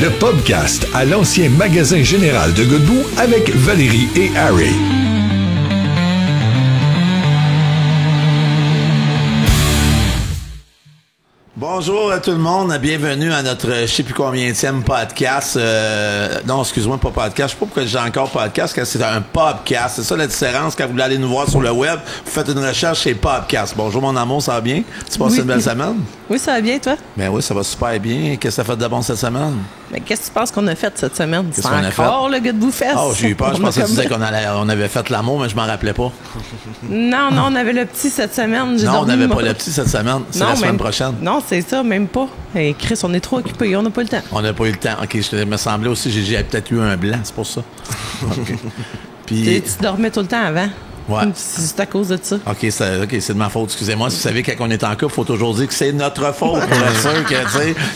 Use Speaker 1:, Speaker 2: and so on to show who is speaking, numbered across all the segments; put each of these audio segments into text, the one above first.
Speaker 1: le podcast à l'ancien magasin général de Godbout avec Valérie et Harry.
Speaker 2: Bonjour à tout le monde, bienvenue à notre je sais plus combienième podcast. Non, excuse-moi, pas podcast. Je sais pas pourquoi j'ai encore podcast, car c'est un podcast. C'est ça la différence quand vous voulez aller nous voir sur le web. Vous faites une recherche, c'est podcast. Bonjour mon amour, ça va bien? Tu passes une belle semaine?
Speaker 3: Oui, ça va bien, toi?
Speaker 2: Ben oui, ça va super bien. Qu'est-ce que ça fait de bon cette semaine?
Speaker 3: Mais qu'est-ce que tu penses qu'on a fait cette semaine?
Speaker 2: Qu'est-ce
Speaker 3: C'est
Speaker 2: qu'on a
Speaker 3: encore le Godbout Fest.
Speaker 2: Oh, j'ai eu peur. Je pensais que tu disais qu'on avait fait l'amour, mais je m'en rappelais pas.
Speaker 3: Non, on avait le petit cette semaine.
Speaker 2: Non, on n'avait pas le petit cette semaine. C'est la semaine prochaine.
Speaker 3: Non, c'est ça, même pas. Hey, Chris, on est trop occupés. On n'a pas le temps.
Speaker 2: On n'a pas eu le temps. OK, je me semblait aussi, j'ai peut-être eu un blanc, c'est pour ça. OK. Puis...
Speaker 3: Tu dormais tout le temps avant.
Speaker 2: Ouais.
Speaker 3: C'est à cause de ça.
Speaker 2: OK, c'est de ma faute. Excusez-moi. Si vous savez, quand on est en couple, il faut toujours dire que c'est notre faute pour être sûr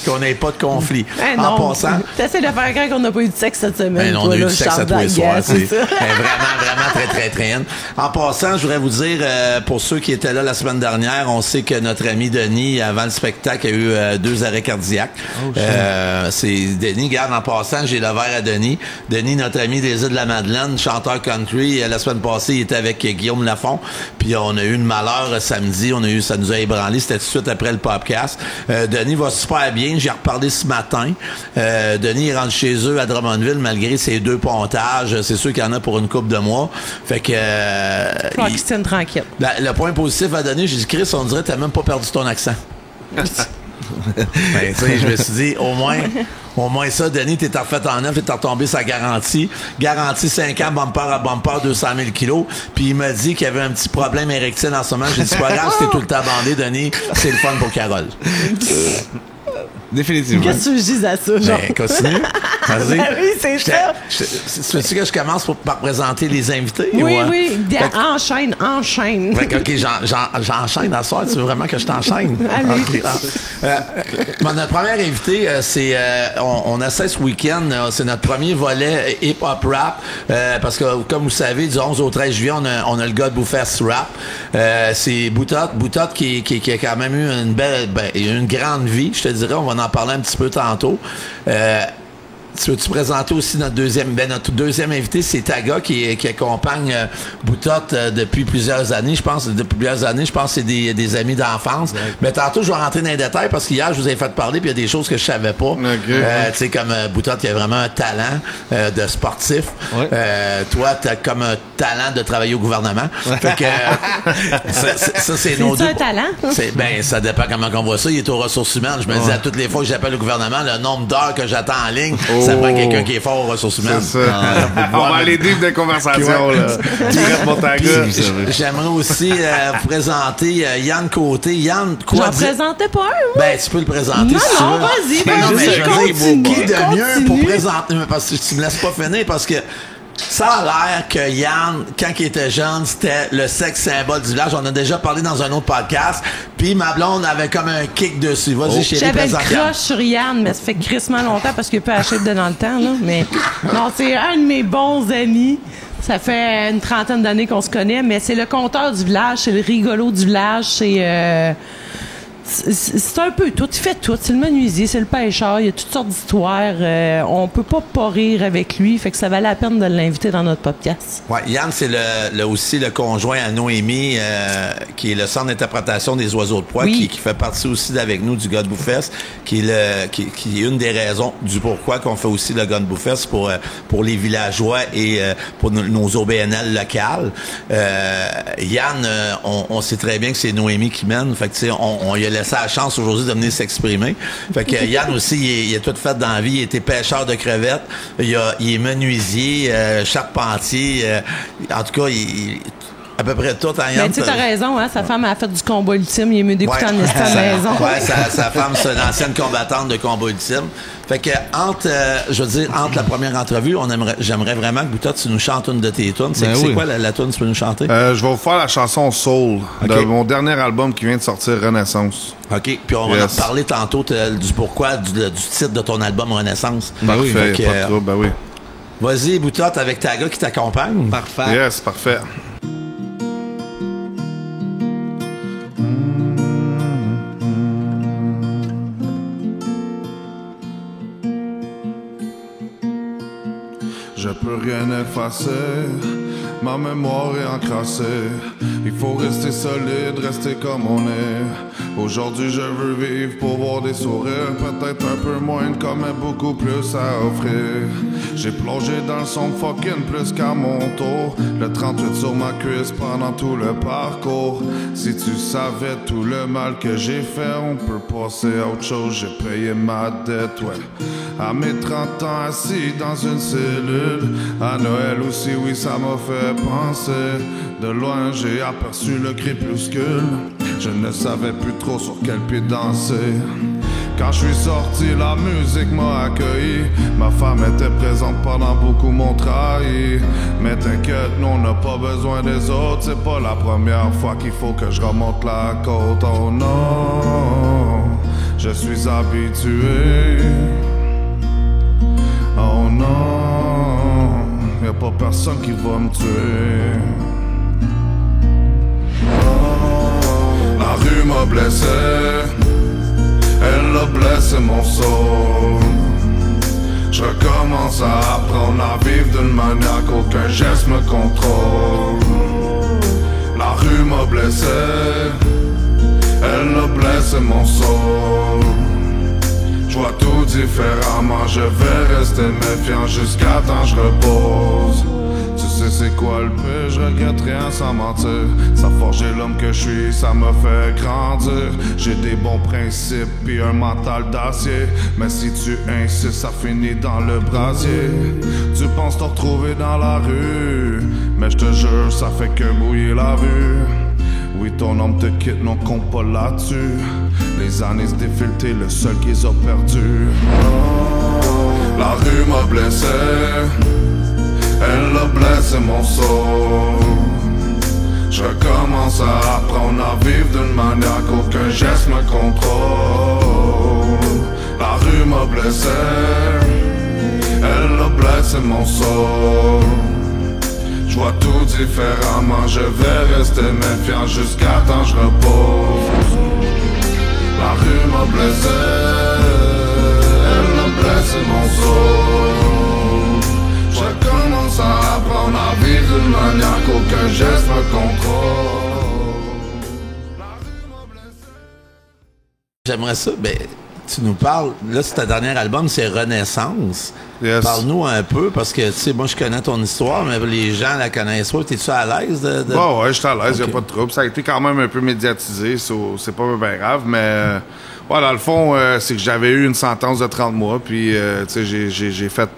Speaker 2: qu'on n'ait pas de conflit. En passant...
Speaker 3: T'essaies de faire croire qu'on n'a pas eu de sexe cette semaine.
Speaker 2: On a eu du sexe à tous les soirs. C'est
Speaker 3: ça.
Speaker 2: Vraiment très, très, très. En passant, je voudrais vous dire, pour ceux qui étaient là la semaine dernière, on sait que notre ami Denis, avant le spectacle, a eu 2 arrêts cardiaques. C'est Denis, regarde, en passant, j'ai le verre à Denis. Denis, notre ami des îles de la Madeleine, chanteur country, la semaine passée, il était avec Guillaume Lafont, puis on a eu une malheur samedi, ça nous a ébranlé, c'était tout de suite après le podcast. Denis va super bien, j'ai reparlé ce matin. Denis rentre chez eux à Drummondville malgré ses 2 pontages, c'est sûr qu'il y en a pour une couple de mois. Fait que
Speaker 3: qu'il tienne tranquille.
Speaker 2: Le point positif à Denis, j'ai dit Chris, on dirait que t'as même pas perdu ton accent. Ben, je me suis dit, au moins ça, Denis, t'es refait en neuf, t'es retombé sa garantie. Garantie 5 ans, bumper à bumper, 200 000 kilos. Puis il m'a dit qu'il y avait un petit problème érectile en ce moment. J'ai dit, c'est pas grave, si t'es tout le temps bandé, Denis, c'est le fun pour Carole.
Speaker 4: Définitivement.
Speaker 3: Qu'est-ce que je dis à ça, genre?
Speaker 2: Ben, continue. Vas-y.
Speaker 3: Oui, c'est ça.
Speaker 2: Veux-tu que je commence par présenter les invités?
Speaker 3: Oui.
Speaker 2: Enchaîne. Fait que, OK, j'enchaîne à soir. Tu veux vraiment que je t'enchaîne?
Speaker 3: Allez.
Speaker 2: Okay. Notre première invitée, c'est... on essaie ce week-end, c'est notre premier volet hip-hop rap, parce que, comme vous savez, du 11 au 13 juillet, on a le Godbout Fest rap. C'est Boutotte qui a quand même eu une grande vie, je te dirais. On va en parler un petit peu tantôt. Tu veux-tu présenter aussi notre deuxième invité, c'est Taga qui accompagne Boutotte depuis plusieurs années. Je pense que c'est des amis d'enfance. Exact. Mais tantôt, je vais rentrer dans les détails parce qu'hier, je vous ai fait parler puis il y a des choses que je savais pas. Okay. Tu sais, comme Boutotte, il a vraiment un talent de sportif. Ouais. Toi, tu as comme un talent de travailler au gouvernement. Fait que ça, c'est nos deux.
Speaker 3: C'est un talent?
Speaker 2: Ça dépend comment on voit ça. Il est aux ressources humaines. Je me dis à toutes les fois que j'appelle le gouvernement, le nombre d'heures que j'attends en ligne, ça prend quelqu'un qui est fort aux ressources humaines.
Speaker 4: C'est ça. On va aller vivre des conversations, là.
Speaker 2: J'aimerais aussi vous présenter Yann Côté. Yann, quoi?
Speaker 3: J'en présentais pas un,
Speaker 2: Ben, tu peux le présenter
Speaker 3: si tu veux. Vas-y,
Speaker 2: qui de mieux pour présenter? Parce que tu me laisses pas finir, parce que ça a l'air que Yann, quand il était jeune, c'était le sexe symbole du village. On a déjà parlé dans un autre podcast. Puis ma blonde avait comme un kick dessus. Vas-y, chérie, présente Yann.
Speaker 3: J'avais le crush sur Yann, mais ça fait crissement longtemps parce qu'il peut acheter dans le temps, là. Mais non, c'est un de mes bons amis. Ça fait une trentaine d'années qu'on se connaît, mais c'est le conteur du village, c'est le rigolo du village, c'est un peu tout, il fait tout. C'est le menuisier, c'est le pêcheur, il y a toutes sortes d'histoires. On peut pas rire avec lui, fait que ça valait la peine de l'inviter dans notre podcast.
Speaker 2: Ouais, Yann, c'est aussi le conjoint à Noémie, qui est le centre d'interprétation des oiseaux de proie, qui fait partie aussi d'avec nous du Godbout Fest, qui est une des raisons du pourquoi qu'on fait aussi le Godbout Fest pour les villageois et pour nos OBNL locales. Yann, on sait très bien que c'est Noémie qui mène, fait que tu sais, on y a laissé la chance aujourd'hui de venir s'exprimer. Fait que Yann aussi, il a tout fait dans la vie. Il était pêcheur de crevettes. Il est menuisier, charpentier. En tout cas, à peu près tout.
Speaker 3: Ben, tu sais, t'as raison, hein? Sa femme a fait du combat ultime. Il est mieux d'écouter en à la maison.
Speaker 2: Ouais, sa femme, c'est une ancienne combattante de combat ultime. Fait que, entre la première entrevue, j'aimerais vraiment que Boutotte, tu nous chantes une de tes tunes. C'est quoi la tune que tu peux nous chanter?
Speaker 4: Je vais vous faire la chanson Soul de mon dernier album qui vient de sortir, Renaissance.
Speaker 2: OK. Puis on va en parler tantôt du pourquoi du titre de ton album Renaissance.
Speaker 4: Parfait, pas de trouble, oui.
Speaker 2: Vas-y, Boutotte, avec Taga qui t'accompagne.
Speaker 4: Parfait. Yes, parfait. peux rien effacer. Ma mémoire est encrassée. Il faut rester solide, rester comme on est. Aujourd'hui je veux vivre pour voir des sourires. Peut-être un peu moins de comme, mais beaucoup plus à offrir. J'ai plongé dans le son fucking plus qu'à mon tour. Le 38 sur ma cuisse pendant tout le parcours. Si tu savais tout le mal que j'ai fait, on peut passer à autre chose. J'ai payé ma dette, ouais. À mes 30 ans assis dans une cellule. À Noël aussi, oui, ça m'a fait penser. De loin, j'ai aperçu le crépuscule. Je ne savais plus trop sur quel pied danser. Quand je suis sorti, la musique m'a accueilli. Ma femme était présente pendant beaucoup m'ont trahi. Mais t'inquiète, nous on n'a pas besoin des autres. C'est pas la première fois qu'il faut que je remonte la côte. Oh non, je suis habitué. Oh non, y'a pas personne qui va me tuer. Oh, la rue m'a blessé. Elle a blessé mon soul. Je recommence à apprendre à vivre d'une manière qu'aucun geste me contrôle. La rue m'a blessé. Elle a blessé mon soul. Je vois tout différemment, je vais rester méfiant jusqu'à temps je repose. Tu sais c'est quoi le pire, je regrette rien sans mentir. Ça a forgé l'homme que je suis, ça m'a fait grandir. J'ai des bons principes puis un mental d'acier. Mais si tu insistes, ça finit dans le brasier. Tu penses te retrouver dans la rue, mais je te jure, ça fait que brouiller la vue. Oui, ton homme te quitte, non compte pas là-dessus. Les années se défilent, t'es le seul qui les a perdus. La rue m'a blessé. Elle a blessé mon soul. Je recommence à apprendre à vivre d'une manière qu'aucun geste me contrôle. La rue m'a blessé. Elle a blessé mon soul. Je vois tout différemment, je vais rester méfiant jusqu'à temps je repose. La rue m'a blessé. Elle a blessé mon soul. Je commence à apprendre à vivre d'une manière qu'aucun geste me contrôle.
Speaker 2: J'aimerais ça, ben, tu nous parles, là c'est ta dernier album, c'est Renaissance.
Speaker 4: Yes.
Speaker 2: Parle-nous un peu, parce que tu sais, moi je connais ton histoire, mais les gens la connaissent pas. T'es-tu à l'aise de...
Speaker 4: Bon, ouais, je suis à l'aise,
Speaker 2: Okay.
Speaker 4: y'a pas de trouble. Ça a été quand même un peu médiatisé, c'est pas bien grave, mais ouais, dans le fond, c'est que j'avais eu une sentence de 30 mois, puis tu sais, j'ai fait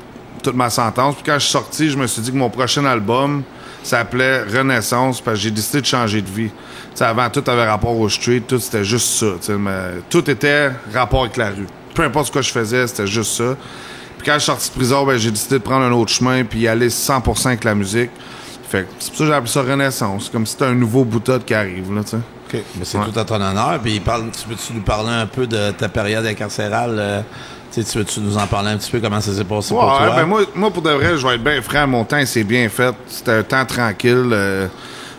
Speaker 4: toute ma sentence. Puis quand je suis sorti, je me suis dit que mon prochain album s'appelait Renaissance, parce que j'ai décidé de changer de vie. T'sais, avant, tout avait rapport au street, tout c'était juste ça. Mais tout était rapport avec la rue. Peu importe ce que je faisais, c'était juste ça. Puis quand je suis sorti de prison, ben, j'ai décidé de prendre un autre chemin puis y aller 100% avec la musique. Fait que c'est pour ça que j'ai appelé ça Renaissance. Comme si c'était un nouveau boutade qui arrive, là, tu sais.
Speaker 2: OK. Mais c'est tout à ton honneur. Puis tu peux-tu nous parler un peu de ta période incarcérale? Tu veux-tu nous en parler un petit peu, comment ça s'est passé pour toi?
Speaker 4: Ben moi, pour de vrai, je vais être bien franc, mon temps, c'est bien fait. C'était un temps tranquille.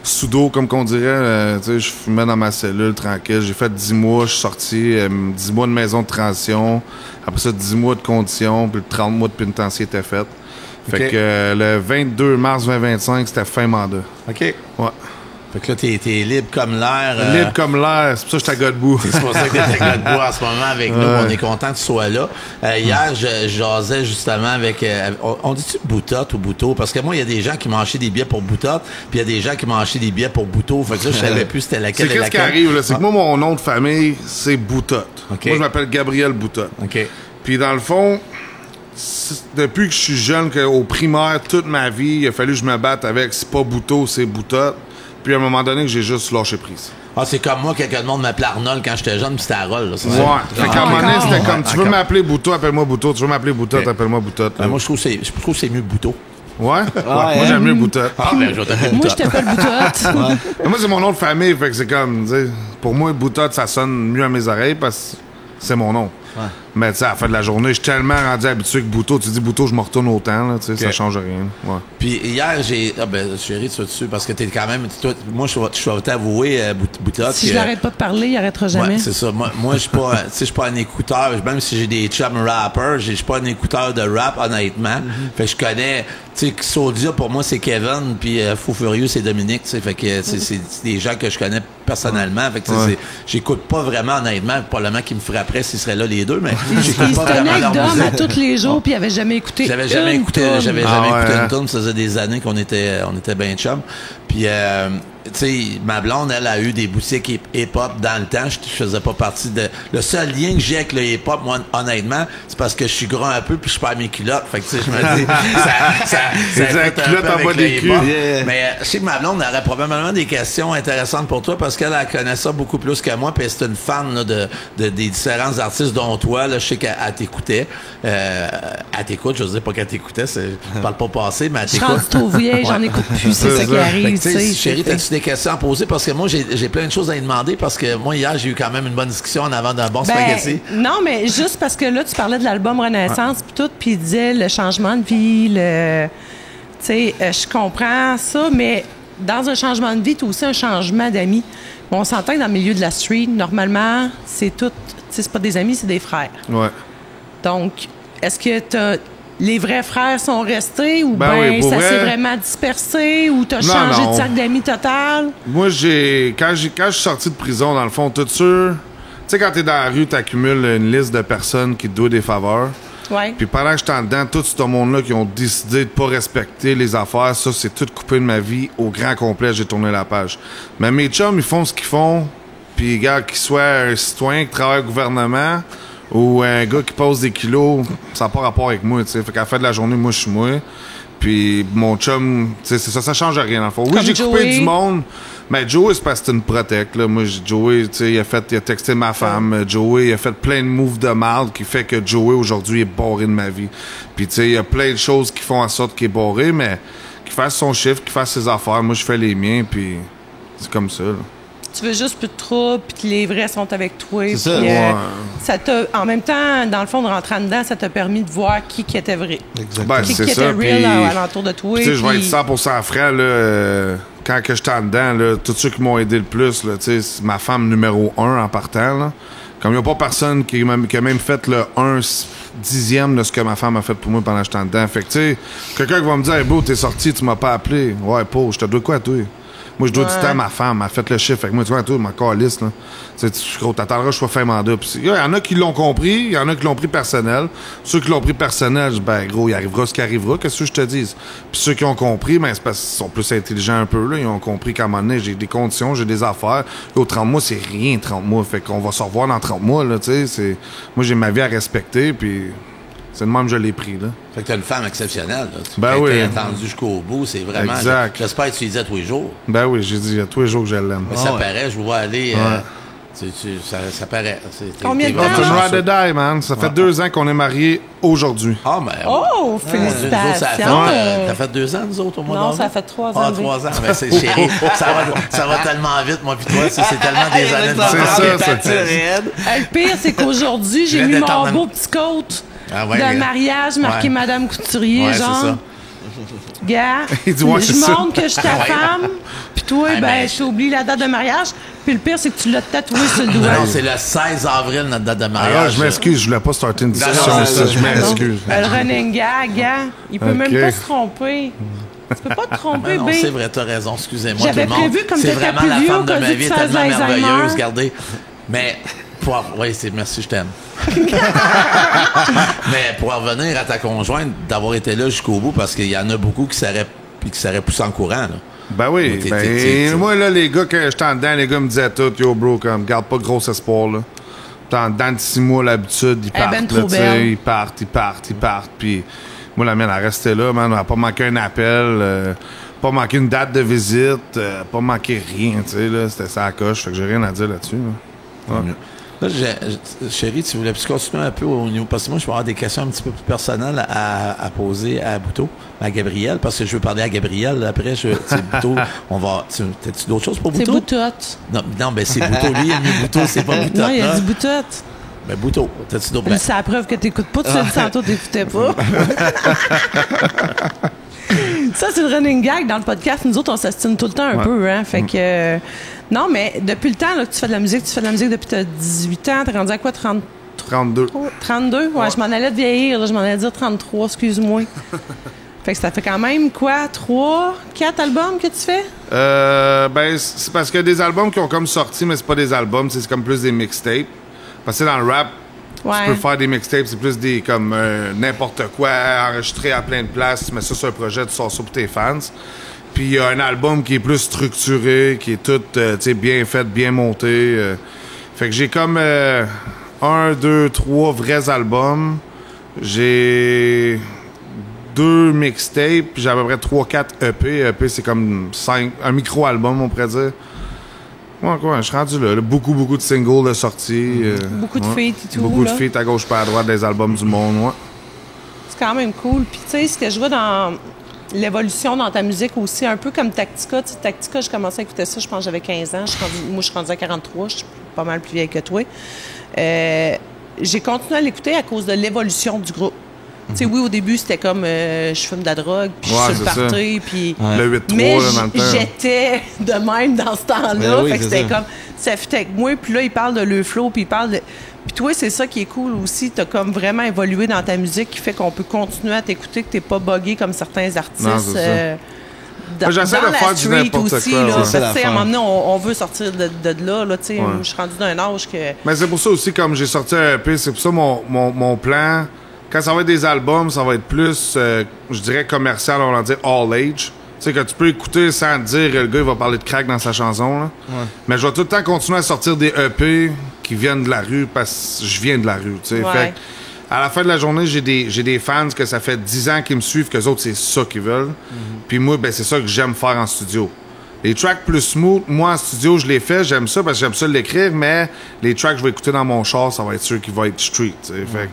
Speaker 4: Sudo, comme qu'on dirait. Tu sais, je fumais dans ma cellule, tranquille. J'ai fait 10 mois, je suis sorti. 10 mois de maison de transition. Après ça, 10 mois de condition. Puis 30 mois de pénitencier étaient faits. Fait que le 22 mars 2025, c'était fin mandat.
Speaker 2: OK.
Speaker 4: Ouais.
Speaker 2: Fait que là, t'es libre comme l'air.
Speaker 4: Libre comme l'air. C'est pour ça que j'étais à Godbout.
Speaker 2: C'est pour ça que t'es à Godbout en ce moment avec nous. On est content que tu sois là. Hier, je jasais justement avec... on dit-tu Boutotte ou Bouteau? Parce que moi, il y a des gens qui m'ont acheté des billets pour Boutotte, puis il y a des gens qui m'ont acheté des billets pour Bouteau. Fait que là, je savais plus c'était laquelle
Speaker 4: C'est qu'est-ce qui arrive, là? C'est que moi, mon nom de famille, c'est Boutotte.
Speaker 2: Okay.
Speaker 4: Moi, je m'appelle Gabriel Boutotte.
Speaker 2: OK.
Speaker 4: Puis dans le fond, depuis que je suis jeune, au primaire, toute ma vie, il a fallu que je me batte avec c'est pas Bouteau, c'est Boutotte. Puis à un moment donné, que j'ai juste lâché prise.
Speaker 2: Ah, c'est comme moi, quelqu'un de monde m'appelait Arnold quand j'étais jeune, puis c'était Harold. Là, c'est
Speaker 4: Ouais.
Speaker 2: ça?
Speaker 4: Fait qu'à un moment donné, c'était comme, tu veux
Speaker 2: D'accord.
Speaker 4: m'appeler Bouteau, appelle-moi Bouteau. Tu veux m'appeler Boutotte,
Speaker 2: Okay.
Speaker 4: appelle-moi Boutotte.
Speaker 2: Moi, je trouve que c'est mieux Bouteau.
Speaker 4: Ouais? Moi, j'aime mieux Boutotte.
Speaker 2: Ah, ben, je vais t'appeler
Speaker 3: Moi, je
Speaker 2: Boutotte.
Speaker 3: t'appelle Boutotte.
Speaker 4: Mais moi, c'est mon nom de famille, fait que c'est comme, tu sais, pour moi, Boutotte, ça sonne mieux à mes oreilles parce que c'est mon nom. Mais tu sais, à la fin de la journée, je suis tellement rendu habitué que Bouteau, tu dis Bouteau, je me retourne autant, là, tu sais, ça change rien. Ouais.
Speaker 2: Puis hier, chérie, tu dessus parce que t'es quand même. Moi, je vais t'avouer, Boutoc.
Speaker 3: Si je n'arrête pas de parler, il n'arrêtera jamais.
Speaker 2: Ouais, c'est ça. Moi je suis pas, je suis pas un écouteur. Même si j'ai des chums rappers, je suis pas un écouteur de rap, honnêtement. Fait que je connais, tu sais, Soulja, pour moi, c'est Kevin, puis Fou Furieux, c'est Dominique, tu sais. Fait que c'est des gens que je connais personnellement. Fait que j'écoute pas vraiment, honnêtement. Probablement qu'ils me fraperaient s'ils seraient là les deux, mais
Speaker 3: il se tenait avec Dom à tous les jours, puis il avait jamais écouté.
Speaker 2: J'avais jamais écouté une tune. Ça faisait des années qu'on était bien chum. Puis, tu sais, ma blonde, elle a eu des boutiques hip-hop dans le temps. Je faisais pas partie de... Le seul lien que j'ai avec le hip-hop, moi, honnêtement, c'est parce que je suis gros un peu puis je perds mes culottes. Fait que, tu sais, je me dis, ça fait un peu avec le hip-hop. Yeah. Mais je sais que ma blonde aurait probablement des questions intéressantes pour toi parce qu'elle connaît ça beaucoup plus que moi puis c'est une fan là, des différents artistes dont toi. Là, je sais qu'elle t'écoutait. Elle t'écoute, je veux dire pas qu'elle t'écoutait, je parle pas passé, mais elle t'écoute.
Speaker 3: Je pense trop vieille, j'en écoute plus, c'est ça qui arrive.
Speaker 2: Tu sais, chérie, t'as-tu des questions à poser? Parce que moi, j'ai plein de choses à lui demander parce que moi, hier, j'ai eu quand même une bonne discussion en avant d'un bon spaghetti.
Speaker 3: Non, mais juste parce que là, tu parlais de l'album Renaissance puis tout, puis il disait le changement de vie, tu sais, je comprends ça, mais dans un changement de vie, tu as aussi un changement d'amis. On s'entend que dans le milieu de la street, normalement, c'est tout, tu sais, c'est pas des amis, c'est des frères.
Speaker 4: Ouais.
Speaker 3: Donc, est-ce que les vrais frères sont restés ou ça s'est vraiment dispersé ou t'as changé de cercle d'amis total?
Speaker 4: Moi, quand je suis sorti de prison, dans le fond, tout sûr, tu sais, quand t'es dans la rue, t'accumules une liste de personnes qui te doivent des faveurs.
Speaker 3: Ouais.
Speaker 4: Puis pendant que j'étais en dedans, tout ce monde-là qui ont décidé de pas respecter les affaires, ça, c'est tout coupé de ma vie au grand complet, j'ai tourné la page. Mais mes chums, ils font ce qu'ils font, puis gars, qu'ils soient un citoyen qui travaille au gouvernement ou un gars qui pose des kilos, ça n'a pas rapport avec moi, tu sais. Fait qu'à la fin de la journée, moi, je suis moi. Puis mon chum, tu sais, ça change rien, dans le fond. Oui,
Speaker 3: comme
Speaker 4: j'ai
Speaker 3: Joey.
Speaker 4: coupé du monde, mais Joey, c'est parce que c'est une protect, là. Moi, Joey, tu sais, il a texté ma femme. Joey, il a fait plein de moves de mal qui fait que Joey, aujourd'hui, est barré de ma vie. Puis, tu sais, il y a plein de choses qui font en sorte qu'il est barré, mais qu'il fasse son chiffre, qu'il fasse ses affaires. Moi, je fais les miens, puis c'est comme ça, là.
Speaker 3: Tu veux juste plus de troubles, puis que les vrais sont avec toi.
Speaker 4: C'est ça.
Speaker 3: Puis,
Speaker 4: Ouais.
Speaker 3: En même temps, dans le fond, de rentrer en dedans, ça t'a permis de voir qui était vrai.
Speaker 4: Exactement. Ben,
Speaker 3: qui
Speaker 4: c'est
Speaker 3: était
Speaker 4: ça,
Speaker 3: real alentour de toi.
Speaker 4: Tu sais, je vais être 100% franc, là, quand que j'étais en dedans, là, tous ceux qui m'ont aidé le plus, là, tu sais, c'est ma femme numéro 1 en partant, là. Comme il n'y a pas personne qui a même fait le 1/10 de ce que ma femme a fait pour moi pendant que j'étais en dedans. Fait que, tu sais, quelqu'un qui va me dire, hey, bro, t'es sorti, tu m'as pas appelé. Ouais, je te dois quoi, toi? Moi, je dois du temps à ma femme. Elle a fait le chiffre. Fait que moi, tu vois, toi, ma calisse, là. Tu sais, gros, t'attendras, je sois fin mandat. Il y en a qui l'ont compris, il y en a qui l'ont pris personnel. Ceux qui l'ont pris personnel, ben, gros, il arrivera ce qui arrivera. Qu'est-ce que je te dis? Puis ceux qui ont compris, ben, c'est parce qu'ils sont plus intelligents un peu, là. Ils ont compris qu'à un moment donné, j'ai des conditions, j'ai des affaires. Au 30 mois, c'est rien, 30 mois. Fait qu'on va se revoir dans 30 mois, là, tu sais. Moi, j'ai ma vie à respecter, puis c'est le même que je l'ai pris, là.
Speaker 2: Fait que t'as une femme exceptionnelle, là.
Speaker 4: Ben oui.
Speaker 2: T'es attendu jusqu'au bout, c'est vraiment...
Speaker 4: Exact.
Speaker 2: J'espère que tu lui disais tous les jours.
Speaker 4: Ben oui, j'ai dit à tous les jours que je l'aime.
Speaker 2: Mais ça paraît, je vous vois aller... ça paraît.
Speaker 3: Combien de temps?
Speaker 4: C'est ride or die, man. Ça fait 2 ans qu'on est mariés aujourd'hui.
Speaker 2: Ah, mais...
Speaker 3: Oh, félicitations!
Speaker 2: Ça fait 2 ans, nous autres, au mois
Speaker 3: Non,
Speaker 2: d'avril?
Speaker 3: ça fait 3 ans.
Speaker 2: Ah, 3 ans. Mais c'est chéri. Ça va tellement vite, moi, puis toi. C'est tellement des années de
Speaker 4: C'est ça.
Speaker 3: Le pire, c'est qu'aujourd'hui, j'ai mis mon beau petit coat de mariage marqué Madame Couturier,
Speaker 2: ouais,
Speaker 3: genre.
Speaker 2: C'est ça.
Speaker 3: Gars, je montre que je suis ta femme, puis toi, je t'oublie la date de mariage. Puis le pire, c'est que tu l'as tatoué sur le doigt.
Speaker 2: Non, c'est le 16 avril, notre date de mariage.
Speaker 4: Alors, je m'excuse, je voulais pas starter une discussion. Je m'excuse.
Speaker 3: Le running gag, il peut même pas se tromper. Tu peux pas te tromper,
Speaker 2: non, c'est vrai, t'as raison, excusez-moi.
Speaker 3: J'avais prévu comme
Speaker 2: c'est
Speaker 3: t'étais
Speaker 2: vraiment
Speaker 3: plus
Speaker 2: la
Speaker 3: vieux
Speaker 2: femme de
Speaker 3: qu'au
Speaker 2: ma
Speaker 3: dit
Speaker 2: vie,
Speaker 3: que
Speaker 2: tellement
Speaker 3: ça faisait
Speaker 2: merveilleuse,
Speaker 3: Alzheimer.
Speaker 2: regardez. Mais, oui, merci, je t'aime. Mais pour revenir à ta conjointe, d'avoir été là jusqu'au bout, parce qu'il y en a beaucoup qui seraient poussés en courant, là.
Speaker 4: Ben oui. Moi, là, les gars, que j'étais en dedans, les gars me disaient tout, yo, bro, comme, garde pas de gros espoir, là. T'es en dedans de 6 mois, l'habitude, ils partent, là, tu sais, ils partent, puis moi, la mienne, elle restait là, man, elle a pas manqué un appel, pas manqué une date de visite, pas manqué rien, tu sais, là, c'était ça à coche, fait que j'ai rien à dire là-dessus, là. Ouais.
Speaker 2: Là, chérie, tu voulais continuer un peu au niveau... Parce que moi, je vais avoir des questions un petit peu plus personnelles à poser à Bouteau, à Gabriel, parce que je veux parler à Gabriel. Après, Bouteau, on va... T'as-tu d'autres choses pour Bouteau?
Speaker 3: C'est Boutotte.
Speaker 2: Non, ben c'est Bouteau. Lui, il a mis Bouteau, c'est pas Boutotte.
Speaker 3: Non, il a dit Boutotte.
Speaker 2: Ben, Bouto, t'as-tu d'autres
Speaker 3: C'est la preuve que t'écoutes pas. Tu l'as dit tantôt, t'écoutais pas. Ça, c'est le running gag dans le podcast. Nous autres, on s'astine tout le temps un peu, hein. Fait que... non, mais depuis le temps là, que tu fais de la musique depuis t'as 18 ans, t'es rendu à quoi,
Speaker 4: 32.
Speaker 3: 32? Ouais, je m'en allais de vieillir, là, je m'en allais dire 33, excuse-moi. Fait que ça fait quand même, quoi, 4 albums que tu fais?
Speaker 4: Ben, c'est parce qu'il y a des albums qui ont comme sorti, mais c'est pas des albums, c'est comme plus des mixtapes. Parce que dans le rap,
Speaker 3: Ouais.
Speaker 4: tu peux faire des mixtapes, c'est plus des comme n'importe quoi, enregistré à plein de places, tu mets ça sur un projet, tu sors ça pour tes fans. Puis il y a un album qui est plus structuré, qui est tout tu sais, bien fait, bien monté. Fait que j'ai comme 1, 2, 3 vrais albums. J'ai 2 mixtapes, puis j'ai à peu près 3-4 EP. EP, c'est comme un micro-album, on pourrait dire. Ouais, quoi, je suis rendu là. Beaucoup de singles de sortie.
Speaker 3: Beaucoup de feats et tout.
Speaker 4: Beaucoup de
Speaker 3: là.
Speaker 4: feats à gauche pas à droite des albums du monde, ouais.
Speaker 3: C'est quand même cool. Puis, tu sais, ce que je vois dans l'évolution dans ta musique aussi, un peu comme Tactica. Tu sais, Tactica, j'ai commencé à écouter ça, je pense que j'avais 15 ans. Moi, je suis rendue à 43. Je suis pas mal plus vieille que toi. J'ai continué à l'écouter à cause de l'évolution du groupe. Tu sais, oui, au début, c'était comme je fume de la drogue, puis je suis sur le party, puis...
Speaker 4: Le 8-3,
Speaker 3: mais
Speaker 4: là, dans le temps.
Speaker 3: j'étais de même dans ce temps-là.
Speaker 5: Ben oui,
Speaker 3: fait que
Speaker 5: c'est
Speaker 3: c'était
Speaker 5: ça.
Speaker 3: comme... Ça fit avec moi, puis là, il parle de le flow, puis il parle de... Puis toi, c'est ça qui est cool aussi. T'as comme vraiment évolué dans ta musique qui fait qu'on peut continuer à t'écouter, que t'es pas buggé comme certains artistes.
Speaker 4: Non, c'est ça.
Speaker 3: Dans,
Speaker 4: J'essaie
Speaker 3: dans
Speaker 4: de
Speaker 3: la
Speaker 4: faire du
Speaker 3: street
Speaker 4: n'importe
Speaker 3: aussi,
Speaker 4: quoi,
Speaker 3: là.
Speaker 4: ouais.
Speaker 3: Parce
Speaker 5: C'est
Speaker 3: que,
Speaker 5: ça,
Speaker 3: tu sais, à un
Speaker 5: l'affaire.
Speaker 3: moment donné, on veut sortir de là, tu sais. Je suis rendu d'un âge que...
Speaker 4: Mais c'est pour ça aussi, comme j'ai sorti un EP, c'est pour ça mon plan, quand ça va être des albums, ça va être plus, je dirais, commercial, on va dire all age. Tu sais, que tu peux écouter sans te dire, le gars, il va parler de crack dans sa chanson, là. Ouais. Mais je vais tout le temps continuer à sortir des EP qui viennent de la rue parce que je viens de la rue, tu sais.
Speaker 3: Ouais.
Speaker 4: Fait que, à la fin de la journée, j'ai des fans que ça fait 10 ans qu'ils me suivent, qu'eux autres, c'est ça qu'ils veulent. Puis moi, ben, c'est ça que j'aime faire en studio. Les tracks plus smooth, moi, en studio, je les fais, j'aime ça parce que j'aime ça l'écrire, mais les tracks que je vais écouter dans mon char, ça va être sûr qu'ils vont être street, tu sais. Fait que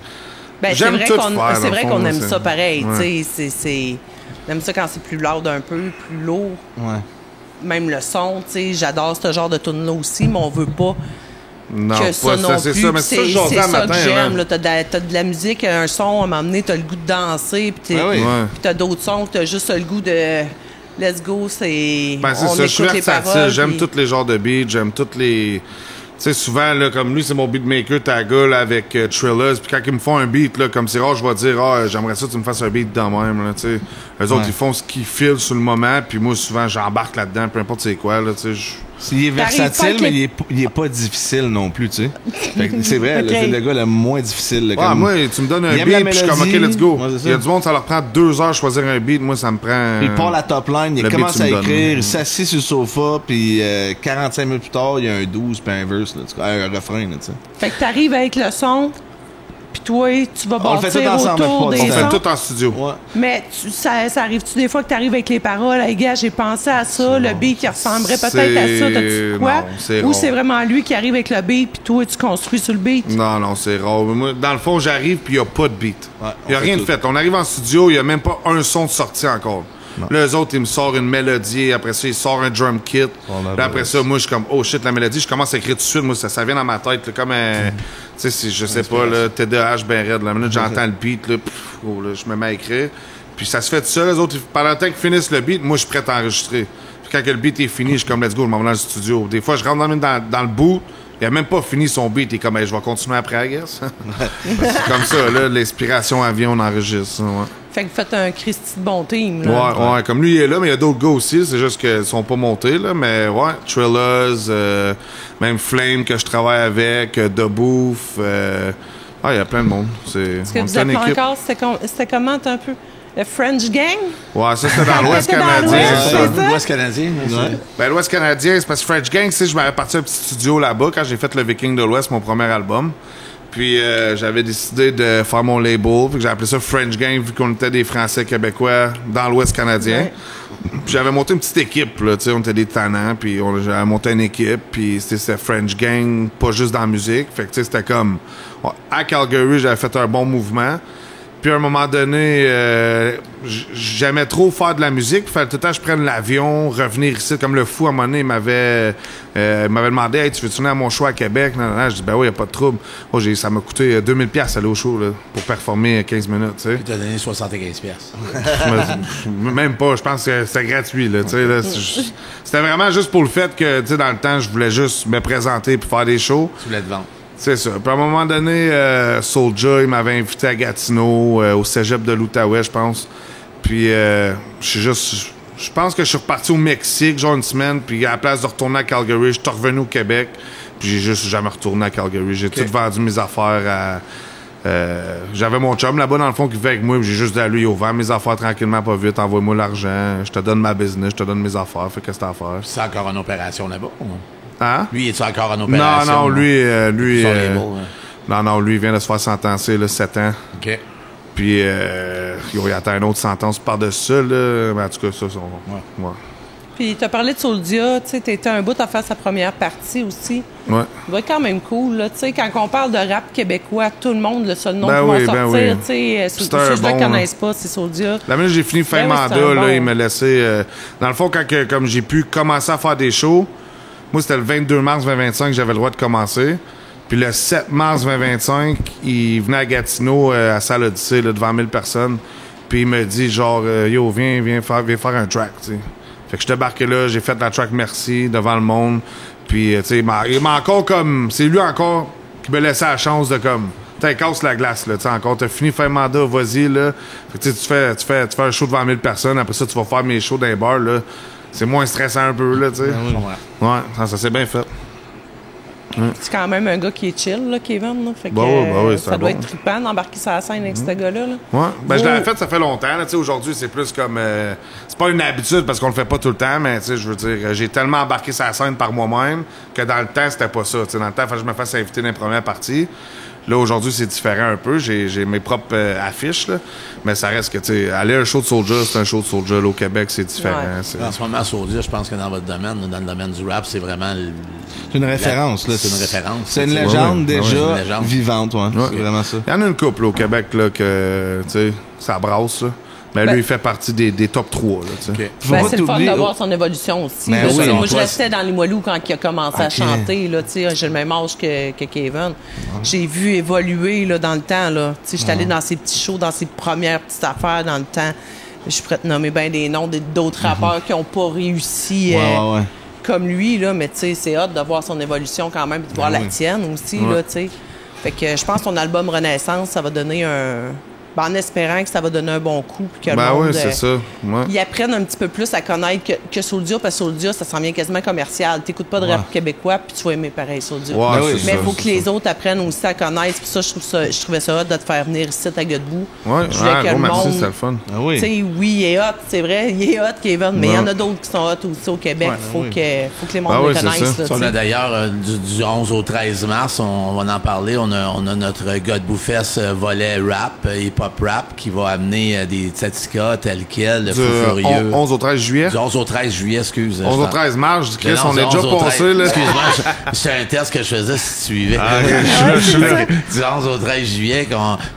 Speaker 3: Ben,
Speaker 4: j'aime tout faire,
Speaker 3: c'est
Speaker 4: dans
Speaker 3: vrai
Speaker 4: le fond,
Speaker 3: qu'on
Speaker 4: là,
Speaker 3: aime
Speaker 4: c'est-
Speaker 3: ça pareil.
Speaker 4: Ouais.
Speaker 3: Tu sais, on aime ça quand c'est plus lourd un peu, plus lourd.
Speaker 5: Ouais.
Speaker 3: Même le son, tu sais, j'adore ce genre de tune là aussi, mais on veut pas
Speaker 4: non,
Speaker 3: que
Speaker 4: pas
Speaker 3: ça non
Speaker 4: c'est
Speaker 3: plus.
Speaker 4: ça, mais
Speaker 3: Puis
Speaker 4: c'est ça que j'osais
Speaker 3: c'est
Speaker 4: un
Speaker 3: ça
Speaker 4: matin,
Speaker 3: que j'aime.
Speaker 4: là.
Speaker 3: Là, t'as de la musique, un son, à un moment donné, t'as le goût de danser, puis
Speaker 5: Ah oui.
Speaker 4: Ouais.
Speaker 3: t'as d'autres sons, t'as juste le goût de let's go, c'est
Speaker 4: Ben, c'est
Speaker 3: on
Speaker 4: ça, je suis
Speaker 3: écoute les
Speaker 4: versatile,
Speaker 3: paroles.
Speaker 4: j'aime
Speaker 3: puis-
Speaker 4: tous les genres de beats, j'aime toutes les... Tu sais, souvent, là, comme lui, c'est mon beatmaker, Taga, là, avec Trillers, puis quand ils me font un beat, là, comme c'est rare, je vais dire, j'aimerais ça que tu me fasses un beat dans même, là, tu sais. Eux autres, ils font ce qu'ils filent sur le moment, puis moi, souvent, j'embarque là-dedans, peu importe c'est quoi, là, tu sais.
Speaker 5: Il est
Speaker 3: T'arrives pas
Speaker 5: versatile,
Speaker 3: avec
Speaker 5: mais
Speaker 3: les-
Speaker 5: il est pas difficile non plus, tu sais. Fait que c'est vrai, là,
Speaker 3: Ok.
Speaker 5: c'est le gars le moins difficile. Là,
Speaker 4: Ah,
Speaker 5: comme-
Speaker 4: moi, tu me donnes un
Speaker 5: il aime la
Speaker 4: beat, puis je suis comme, OK,
Speaker 5: mélodie.
Speaker 4: let's go.
Speaker 5: Ouais, c'est ça.
Speaker 4: Il y a du monde, ça leur prend 2 heures de choisir un beat, moi, ça me prend...
Speaker 5: Il part la top line, il
Speaker 4: le beat,
Speaker 5: commence
Speaker 4: tu
Speaker 5: à
Speaker 4: me donnes.
Speaker 5: écrire, il s'assied sur le sofa, puis 45 minutes plus tard, il y a un 12 puis un verse, là, un refrain, là, tu sais.
Speaker 3: Fait que t'arrives avec le son, puis toi, tu vas
Speaker 5: On le fait
Speaker 3: bâtir
Speaker 5: tout ensemble,
Speaker 3: autour
Speaker 5: pas
Speaker 3: des
Speaker 5: de
Speaker 4: On fait
Speaker 3: sons.
Speaker 4: tout en studio.
Speaker 5: Ouais.
Speaker 3: Mais ça arrive-tu des fois que tu arrives avec les paroles, hey gars, j'ai pensé à ça, le beat qui ressemblerait peut-être à ça, t'as-tu de quoi?
Speaker 4: Non, c'est
Speaker 3: Ou
Speaker 4: rare.
Speaker 3: c'est vraiment lui qui arrive avec le beat, puis toi, tu construis sur le beat?
Speaker 4: Non, c'est rare. Mais moi, dans le fond, j'arrive, puis il n'y a pas de beat.
Speaker 5: Ouais,
Speaker 4: Il n'y a
Speaker 5: on fait
Speaker 4: rien de
Speaker 5: tout.
Speaker 4: fait. On arrive en studio, il n'y a même pas un son de sortie encore. Là, eux autres, ils me sortent une mélodie. Après ça, ils sortent un drum kit. Puis après ça, moi, je suis comme, oh shit, la mélodie. Je commence à écrire tout de suite. Moi, ça vient dans ma tête, là, comme un. Tu sais, je sais pas, là, TDAH ben raide. La minute, j'entends le beat, là, là, je me mets à écrire. Puis ça se fait tout seul. Les autres, pendant le temps qu'ils finissent le beat, moi, je suis prêt à enregistrer. Puis quand que le beat est fini, je suis comme, let's go, je m'en vais dans le studio. Des fois, je rentre dans le boot. Il a même pas fini son beat. Il est comme, hey, je vais continuer après, I guess. C'est comme ça, là, l'inspiration avion, on enregistre. Ouais.
Speaker 3: Fait que vous faites un Christy de bon team, là.
Speaker 4: Ouais, comme lui, il est là, mais il y a d'autres gars aussi. C'est juste qu'ils sont pas montés, là. Mais ouais, Trillers, même Flame que je travaille avec, The Booth. Il y a plein de monde.
Speaker 3: Est-ce que
Speaker 4: on
Speaker 3: vous
Speaker 4: est une
Speaker 3: appelez
Speaker 4: équipe.
Speaker 3: encore, c'était comment, t'as un peu? Le French Gang?
Speaker 4: Ouais, ça, c'était dans l'Ouest
Speaker 3: C'était dans
Speaker 4: canadien.
Speaker 3: l'Ouest,
Speaker 4: ça.
Speaker 3: c'est ça?
Speaker 2: L'Ouest canadien.
Speaker 5: Ouais.
Speaker 4: Ben, l'Ouest canadien, c'est parce que French Gang, tu sais, je m'avais parti un petit studio là-bas quand j'ai fait le Viking de l'Ouest, mon premier album. Puis j'avais décidé de faire mon label, puis j'ai appelé ça French Gang vu qu'on était des Français québécois dans l'Ouest canadien.
Speaker 3: Ouais.
Speaker 4: Puis j'avais monté une petite équipe, là, tu sais, on était des tannants, puis j'avais monté une équipe, puis c'était French Gang, pas juste dans la musique. Fait que tu sais, c'était comme... À Calgary, j'avais fait un bon mouvement. Puis à un moment donné, j'aimais trop faire de la musique. Puis fallait tout le temps que je prenne l'avion, revenir ici. Comme le fou, à un moment donné, il m'avait demandé « Hey, tu veux venir à mon show à Québec? » Je dis « Ben oui, y a pas de trouble. » Ça m'a coûté 2000$ aller au show là, pour performer 15 minutes. T'sais.
Speaker 2: Puis t'as donné 75$.
Speaker 4: Même pas, je pense que c'était gratuit. Là, là, c'était vraiment juste pour le fait que dans le temps, je voulais juste me présenter pour faire des shows.
Speaker 2: Tu voulais te vendre.
Speaker 4: C'est ça. Puis à un moment donné, Soulja, il m'avait invité à Gatineau, au cégep de l'Outaouais, je pense. Puis je pense que je suis reparti au Mexique, genre une semaine, puis à la place de retourner à Calgary, je suis revenu au Québec, puis j'ai juste jamais retourné à Calgary. J'ai tout vendu mes affaires à... j'avais mon chum là-bas, dans le fond, qui vivait avec moi, puis j'ai juste dit à lui, yo, vends mes affaires tranquillement, pas vite, envoie-moi l'argent, je te donne ma business, je te donne mes affaires, fais qu'est-ce que t'as à faire.
Speaker 2: C'est encore en opération là-bas?
Speaker 4: Hein?
Speaker 2: Lui, est-tu encore en opération?
Speaker 4: Non, lui...
Speaker 2: hein?
Speaker 4: Non, lui, il vient de se faire sentencer, là, 7 ans.
Speaker 2: OK.
Speaker 4: Puis, il attend une autre sentence par-dessus ça, là. Mais en tout cas, ça, ouais.
Speaker 3: Puis, tu as parlé de Soulja, tu sais, t'étais un bout à faire sa première partie aussi.
Speaker 4: Ouais.
Speaker 3: Ça va être quand même cool, là. Tu sais, quand on parle de rap québécois, tout le monde, le seul nom qui va sortir, tu sais, ceux qui ne connaissent pas, c'est Soulja.
Speaker 4: La minute j'ai fini fin mandat, là, il m'a laissé... dans le fond, comme j'ai pu commencer à faire des shows, moi, c'était le 22 mars 2025 que j'avais le droit de commencer. Puis le 7 mars 2025, il venait à Gatineau, à Salle Odyssée, là, devant 1000 personnes. Puis il me dit, genre, yo, viens faire un track, tu sais. Fait que je débarqué là, j'ai fait la track Merci devant le monde. Puis, tu sais, il m'a encore comme... C'est lui encore qui me laissait la chance de comme... T'as casse la glace, là, tu sais, encore. T'as fini fin mandat, vas-y, là. Fait que tu fais un show devant 1000 personnes. Après ça, tu vas faire mes shows dans les bars, là. C'est moins stressant un peu, là, tu sais. Ouais, ça s'est bien fait.
Speaker 3: C'est quand même un gars qui est chill, là, Kevin. Là. Fait que,
Speaker 4: oui,
Speaker 3: ça doit être trippant d'embarquer sur la scène avec ce gars-là. Là.
Speaker 4: Ouais. Ben, je l'avais fait, ça fait longtemps. Là, aujourd'hui, c'est plus comme... c'est pas une habitude parce qu'on le fait pas tout le temps, mais je veux dire, j'ai tellement embarqué sur la scène par moi-même que dans le temps, c'était pas ça. T'sais, dans le temps, il fallait que je me fasse inviter dans les premières parties. Là, aujourd'hui, c'est différent un peu. J'ai mes propres affiches, là. Mais ça reste que, tu sais, aller à un show de Soulja, c'est un show de Soulja. Là, au Québec, c'est différent.
Speaker 3: Ouais.
Speaker 2: En ce moment, Soulja, je pense que dans votre domaine, dans le domaine du rap, c'est vraiment...
Speaker 5: C'est une référence, là.
Speaker 2: C'est une référence.
Speaker 5: C'est une légende déjà
Speaker 2: une légende.
Speaker 5: vivante, ouais. C'est vraiment ça.
Speaker 4: Il y en a une couple là, au Québec, là, que, tu sais, ça brasse, là. Mais lui, il fait partie des top 3, là, tu sais.
Speaker 2: Okay.
Speaker 3: C'est le fun de voir son évolution aussi.
Speaker 5: Ben
Speaker 3: là,
Speaker 5: oui,
Speaker 3: moi, je restais dans les Limoilou quand il a commencé à chanter. Là, j'ai le même âge que Kevin. J'ai vu évoluer là, dans le temps. J'étais allé dans ses petits shows, dans ses premières petites affaires dans le temps. Je suis prête à nommer bien des noms d'autres rappeurs qui n'ont pas réussi comme lui. Là, mais c'est hot de voir son évolution quand même et de voir la tienne aussi. Là, fait que je pense que ton album Renaissance, ça va donner un... en espérant que ça va donner un bon coup. Que le monde,
Speaker 4: c'est ça. Ouais.
Speaker 3: Ils apprennent un petit peu plus à connaître que Soulja, parce que Soulja, ça s'en vient quasiment commercial. T'écoutes pas de rap québécois, puis tu vas aimer pareil Soulja. Mais il faut que les autres apprennent aussi à connaître. Puis ça, je trouvais ça hot de te faire venir ici à Godbout.
Speaker 4: Ouais, merci, c'était le fun.
Speaker 3: Oui, il est hot, c'est vrai, il est hot, Kevin, mais il y en a d'autres qui sont hot aussi au Québec. Il faut que les mondes le connaissent.
Speaker 2: On a d'ailleurs, du 11 au 13 mars, on va en parler, on a notre Godbout Fest volet rap, hip-hop rap qui va amener des Tzatzika tels quels, le Fou Furieux.
Speaker 4: 11 au 13 juillet?
Speaker 2: Du 11 au 13 juillet, excuse.
Speaker 4: 11 au 13 mars, je dis Chris, on est déjà passé, là.
Speaker 2: Excuse-moi, c'est un test que je faisais si tu suivais.
Speaker 4: Je suis là.
Speaker 2: Du 11 au 13 juillet,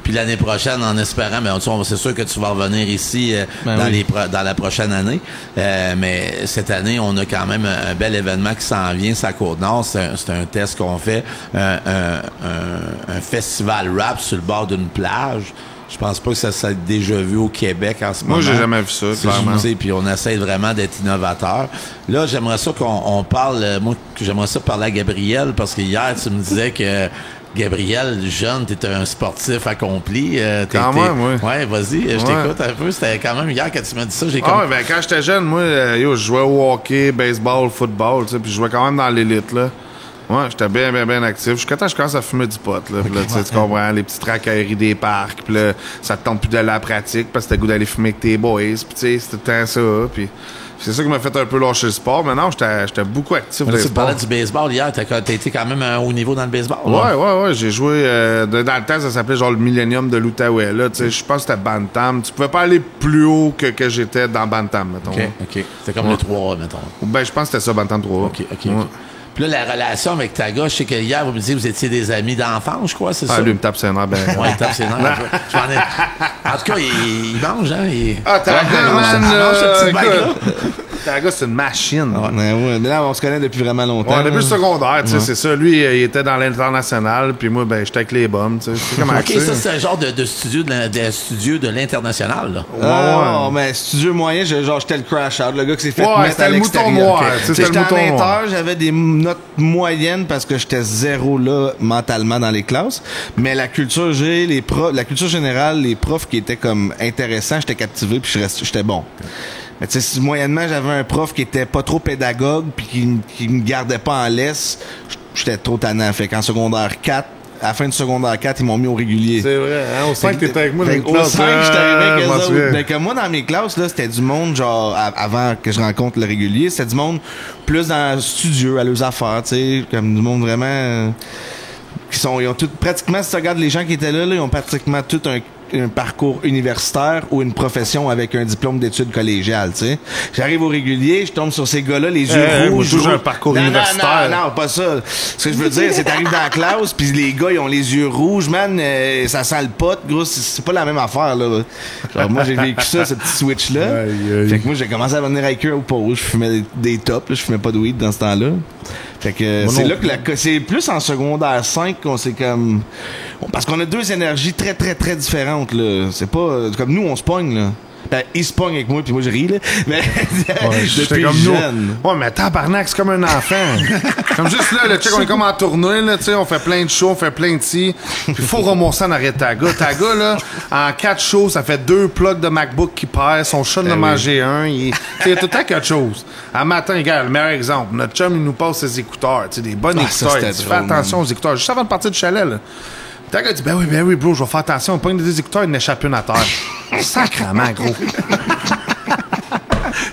Speaker 2: puis l'année prochaine, en espérant, mais c'est sûr que tu vas revenir ici dans la prochaine année. Mais cette année, on a quand même un bel événement qui s'en vient, c'est à Côte-Nord. C'est un test qu'on fait, un festival rap sur le bord d'une plage. Je pense pas que ça s'est déjà vu au Québec en ce moment.
Speaker 4: Moi, j'ai jamais vu ça, clairement.
Speaker 2: Puis on essaie vraiment d'être innovateur. Là, j'aimerais ça qu'on parle... Moi, j'aimerais ça parler à Gabriel, parce que hier, tu me disais que Gabriel, jeune, t'étais un sportif accompli.
Speaker 4: Quand même, oui.
Speaker 2: Ouais, vas-y, je t'écoute un peu. C'était quand même hier que tu m'as dit ça.
Speaker 4: Quand j'étais jeune, moi, je jouais au hockey, baseball, football, tu sais, puis je jouais quand même dans l'élite, là. Ouais, j'étais bien actif. Jusqu'à temps que je commence à fumer du pot, là. Puis là, tu comprends, les petits tracks aériens des parcs. Puis là, ça te tente plus de la pratique parce que t'as le goût d'aller fumer avec tes boys. Puis tu sais, c'était tout le temps ça. Puis c'est ça qui m'a fait un peu lâcher le sport. Mais non, j'étais beaucoup actif dans le sport.
Speaker 2: Tu parlais du baseball hier. T'as été quand même à un haut niveau dans le baseball.
Speaker 4: Ouais. J'ai joué... dans le temps, ça s'appelait genre le Millennium de l'Outaouais. Là, tu sais, je pense que c'était Bantam. Tu pouvais pas aller plus haut que j'étais dans Bantam, mettons.
Speaker 2: OK. C'était comme le 3, mettons.
Speaker 4: Ben, je pense que c'était ça, Bantam 3.
Speaker 2: OK. Puis là, la relation avec ta gars, je sais que hier, vous me disiez que vous étiez des amis d'enfance, je crois, c'est ça?
Speaker 6: Ah, lui, il me tape ses nerfs, ben.
Speaker 2: Ouais, il tape ses nerfs. En tout cas, il mange, hein?
Speaker 6: Taga,
Speaker 2: man,
Speaker 6: man, Taga, c'est une machine.
Speaker 5: Ouais, mais là, on se connaît depuis vraiment longtemps.
Speaker 6: Ouais, depuis le secondaire, tu sais, c'est ça. Lui, il était dans l'international, puis moi, ben, j'étais avec les bombes, tu sais. C'est comment
Speaker 2: OK, ça, c'est un genre de studio de l'international, là.
Speaker 5: Ah, mais studio moyen, j'étais le crash out, le gars qui s'est fait mettre à l'extérieur.
Speaker 6: C'était le mouton noir.
Speaker 5: J'étais en inter, j'avais des notes moyennes parce que j'étais zéro là mentalement dans les classes. Mais la culture la culture générale, les profs qui étaient comme intéressants, j'étais captivé puis j'étais bon. Mais tu sais, moyennement, j'avais un prof qui était pas trop pédagogue puis qui me gardait pas en laisse, j'étais trop tannant. Fait qu'en secondaire 4, à la fin du secondaire 4, ils m'ont mis au régulier.
Speaker 6: C'est vrai, hein? Au 5, t'étais avec moi dans les
Speaker 5: Au
Speaker 6: classes.
Speaker 5: 5, j'étais arrivé avec eux autres.
Speaker 6: autres.
Speaker 5: Mais comme moi, dans mes classes, là, c'était du monde, genre, avant que je rencontre le régulier, c'était du monde plus dans le studio, à leurs affaires, tu sais, comme du monde vraiment... ils ont tout, pratiquement, si tu regardes les gens qui étaient là, ils ont pratiquement tout un parcours universitaire ou une profession avec un diplôme d'études collégiales, tu sais. J'arrive au régulier, je tombe sur ces gars-là, les yeux rouges.
Speaker 6: Toujours un parcours universitaire.
Speaker 5: Non, pas ça. Ce que je veux dire, c'est t'arrives dans la classe, puis les gars, ils ont les yeux rouges, man, ça sent le pot, gros, c'est pas la même affaire, là. Genre, moi, j'ai vécu ça, ce petit switch-là. Fait que moi, j'ai commencé à venir avec eux au pause, je fumais des tops, là, je fumais pas de weed dans ce temps-là. Fait que c'est là que c'est plus en secondaire 5 qu'on s'est comme... Parce qu'on a deux énergies très, très, très différentes, là. C'est pas... Comme nous, on se pogne, là. Ben, il se pogne avec moi, puis moi, je ris, là. Mais depuis
Speaker 6: comme
Speaker 5: jeune.
Speaker 6: Ouais, mais tabarnak, c'est comme un enfant. Comme juste là, le check, on est comme en tournée, là, tu sais, on fait plein de shows, on fait plein de ci. Puis il faut remonter en arrêt Taga. Taga, là, en 4 shows, ça fait 2 plugs de MacBook qui perdent. Son chat de manger un. Il y a tout le temps quelque chose. Un matin, regarde, le meilleur exemple. Notre chum, il nous passe ses écouteurs, tu sais, des bonnes écouteurs. Il dit, fais attention aux écouteurs. Juste avant de partir du chalet, là. Taga dit, ben oui, bro, je vais faire attention. On pogne des écouteurs, il n'échappe une à terre. Sacrement, gros.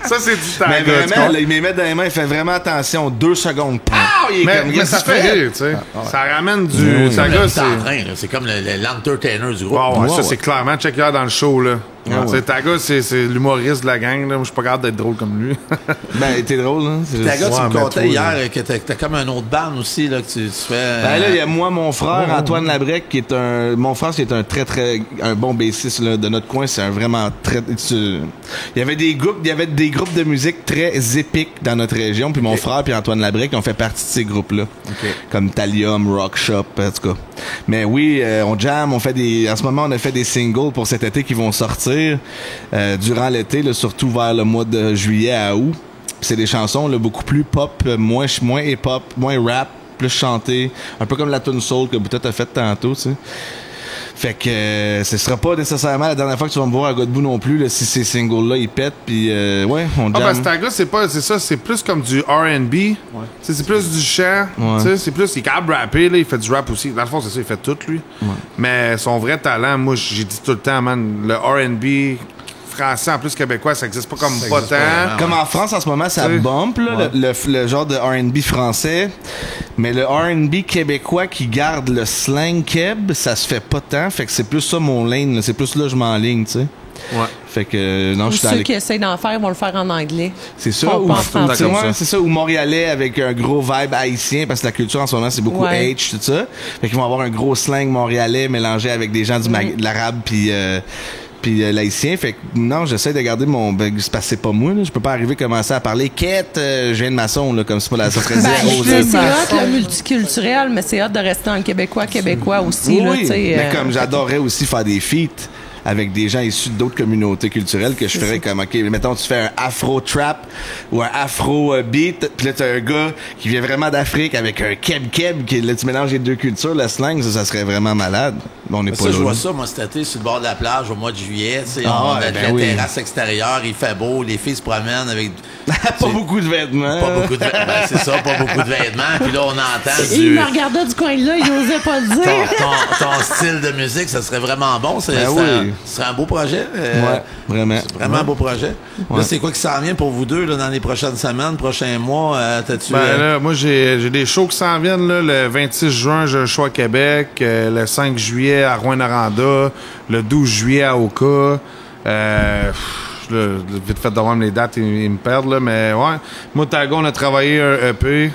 Speaker 6: Ça, c'est du Taga.
Speaker 5: Mais vraiment, là, il me met dans les mains, il fait vraiment attention. 2 secondes.
Speaker 6: Mais ça fait rire, tu sais. Ça ramène du... Taga,
Speaker 2: c'est comme l'entertainer du groupe.
Speaker 6: Ouais, ça, c'est clairement check hier dans le show, là. Taga, c'est l'humoriste de la gang, là. Moi, je suis pas capable d'être drôle comme lui.
Speaker 5: Ben, t'es drôle, hein.
Speaker 2: Taga, tu me contais hier que t'as comme un autre band aussi, là, que tu fais...
Speaker 5: Ben là, il y a moi, mon frère, Antoine Labrec, qui est mon frère, c'est un très, très, un bon bassiste, là, de notre coin. C'est un vraiment très, il y avait des groupes de musique très épiques dans notre région, puis mon frère puis Antoine Labrec ont fait partie de ces groupes-là. Comme Thallium, Rock Shop, en tout cas. Mais oui, on jam, en ce moment, on a fait des singles pour cet été qui vont sortir durant l'été, là, surtout vers le mois de juillet à août. C'est des chansons là, beaucoup plus pop, moins hip-hop, moins rap, plus chanté, un peu comme la tune soul que Boutet a fait tantôt, tu sais. Fait que ce sera pas nécessairement la dernière fois que tu vas me voir à Godbout non plus, là, si ces singles-là ils pètent, puis ouais, on jam.
Speaker 6: Parce que Taga, c'est ça, c'est plus comme du R&B. Ouais. C'est plus du chant. Ouais. C'est plus, il est capable de rapper, là, il fait du rap aussi. Dans le fond, c'est ça, il fait tout, lui. Ouais. Mais son vrai talent, moi, j'ai dit tout le temps, man, le R&B français, en plus québécois, ça existe pas comme pas tant.
Speaker 5: Comme en France, en ce moment, ça bump, là, le genre de R&B français. Mais le R&B québécois qui garde le slang keb, ça se fait pas tant. Fait que c'est plus ça mon lane, là. C'est plus là que je m'enligne, tu sais.
Speaker 6: Ouais.
Speaker 5: Fait que non, je
Speaker 3: ceux qui essayent d'en faire vont le faire en anglais.
Speaker 5: C'est ça. C'est ça. Ou montréalais avec un gros vibe haïtien, parce que la culture en ce moment c'est beaucoup H, tout ça. Fait qu'ils vont avoir un gros slang montréalais mélangé avec des gens de l'arabe puis l'haïtien. Fait que non, j'essaie de garder mon... c'est parce que c'est pas moi, là. Je peux pas arriver à commencer à parler quête, je viens de maçon, là, comme c'est pas la ça serait
Speaker 3: c'est hot, le multiculturel, mais c'est hot de rester en québécois aussi.
Speaker 5: Oui,
Speaker 3: là,
Speaker 5: mais comme j'adorerais aussi faire des feats avec des gens issus d'autres communautés culturelles que je ferais comme, OK, mettons, tu fais un afro-trap ou un afro-beat, puis là, t'as un gars qui vient vraiment d'Afrique avec un keb-keb, là, tu mélanges les deux cultures, le slang, ça serait vraiment malade. Bon, on n'est pas là.
Speaker 2: Je vois ça, moi, cet été, sur le bord de la plage, au mois de juillet, tu sais, on a de la terrasse extérieure, il fait beau, les filles se promènent avec...
Speaker 5: pas beaucoup de vêtements.
Speaker 2: Pas beaucoup de vêtements, ben, c'est ça, pas beaucoup de vêtements, puis là, on entend
Speaker 3: Il me regardait du coin de là, il osait pas le dire.
Speaker 2: Ton style de musique, ça serait vraiment bon, ce serait un beau projet.
Speaker 5: Ouais, vraiment.
Speaker 2: C'est vraiment un beau projet. Ouais. Là, c'est quoi qui s'en vient pour vous deux là, dans les prochaines semaines, prochains mois?
Speaker 6: Là, moi, j'ai des shows qui s'en viennent. Là, le 26 juin, j'ai un show à Québec. Le 5 juillet à Rouyn-Noranda. Le 12 juillet à Oka. vite fait de même les dates, ils me perdent, là. Mais ouais. Moi, Taga, on a travaillé un EP.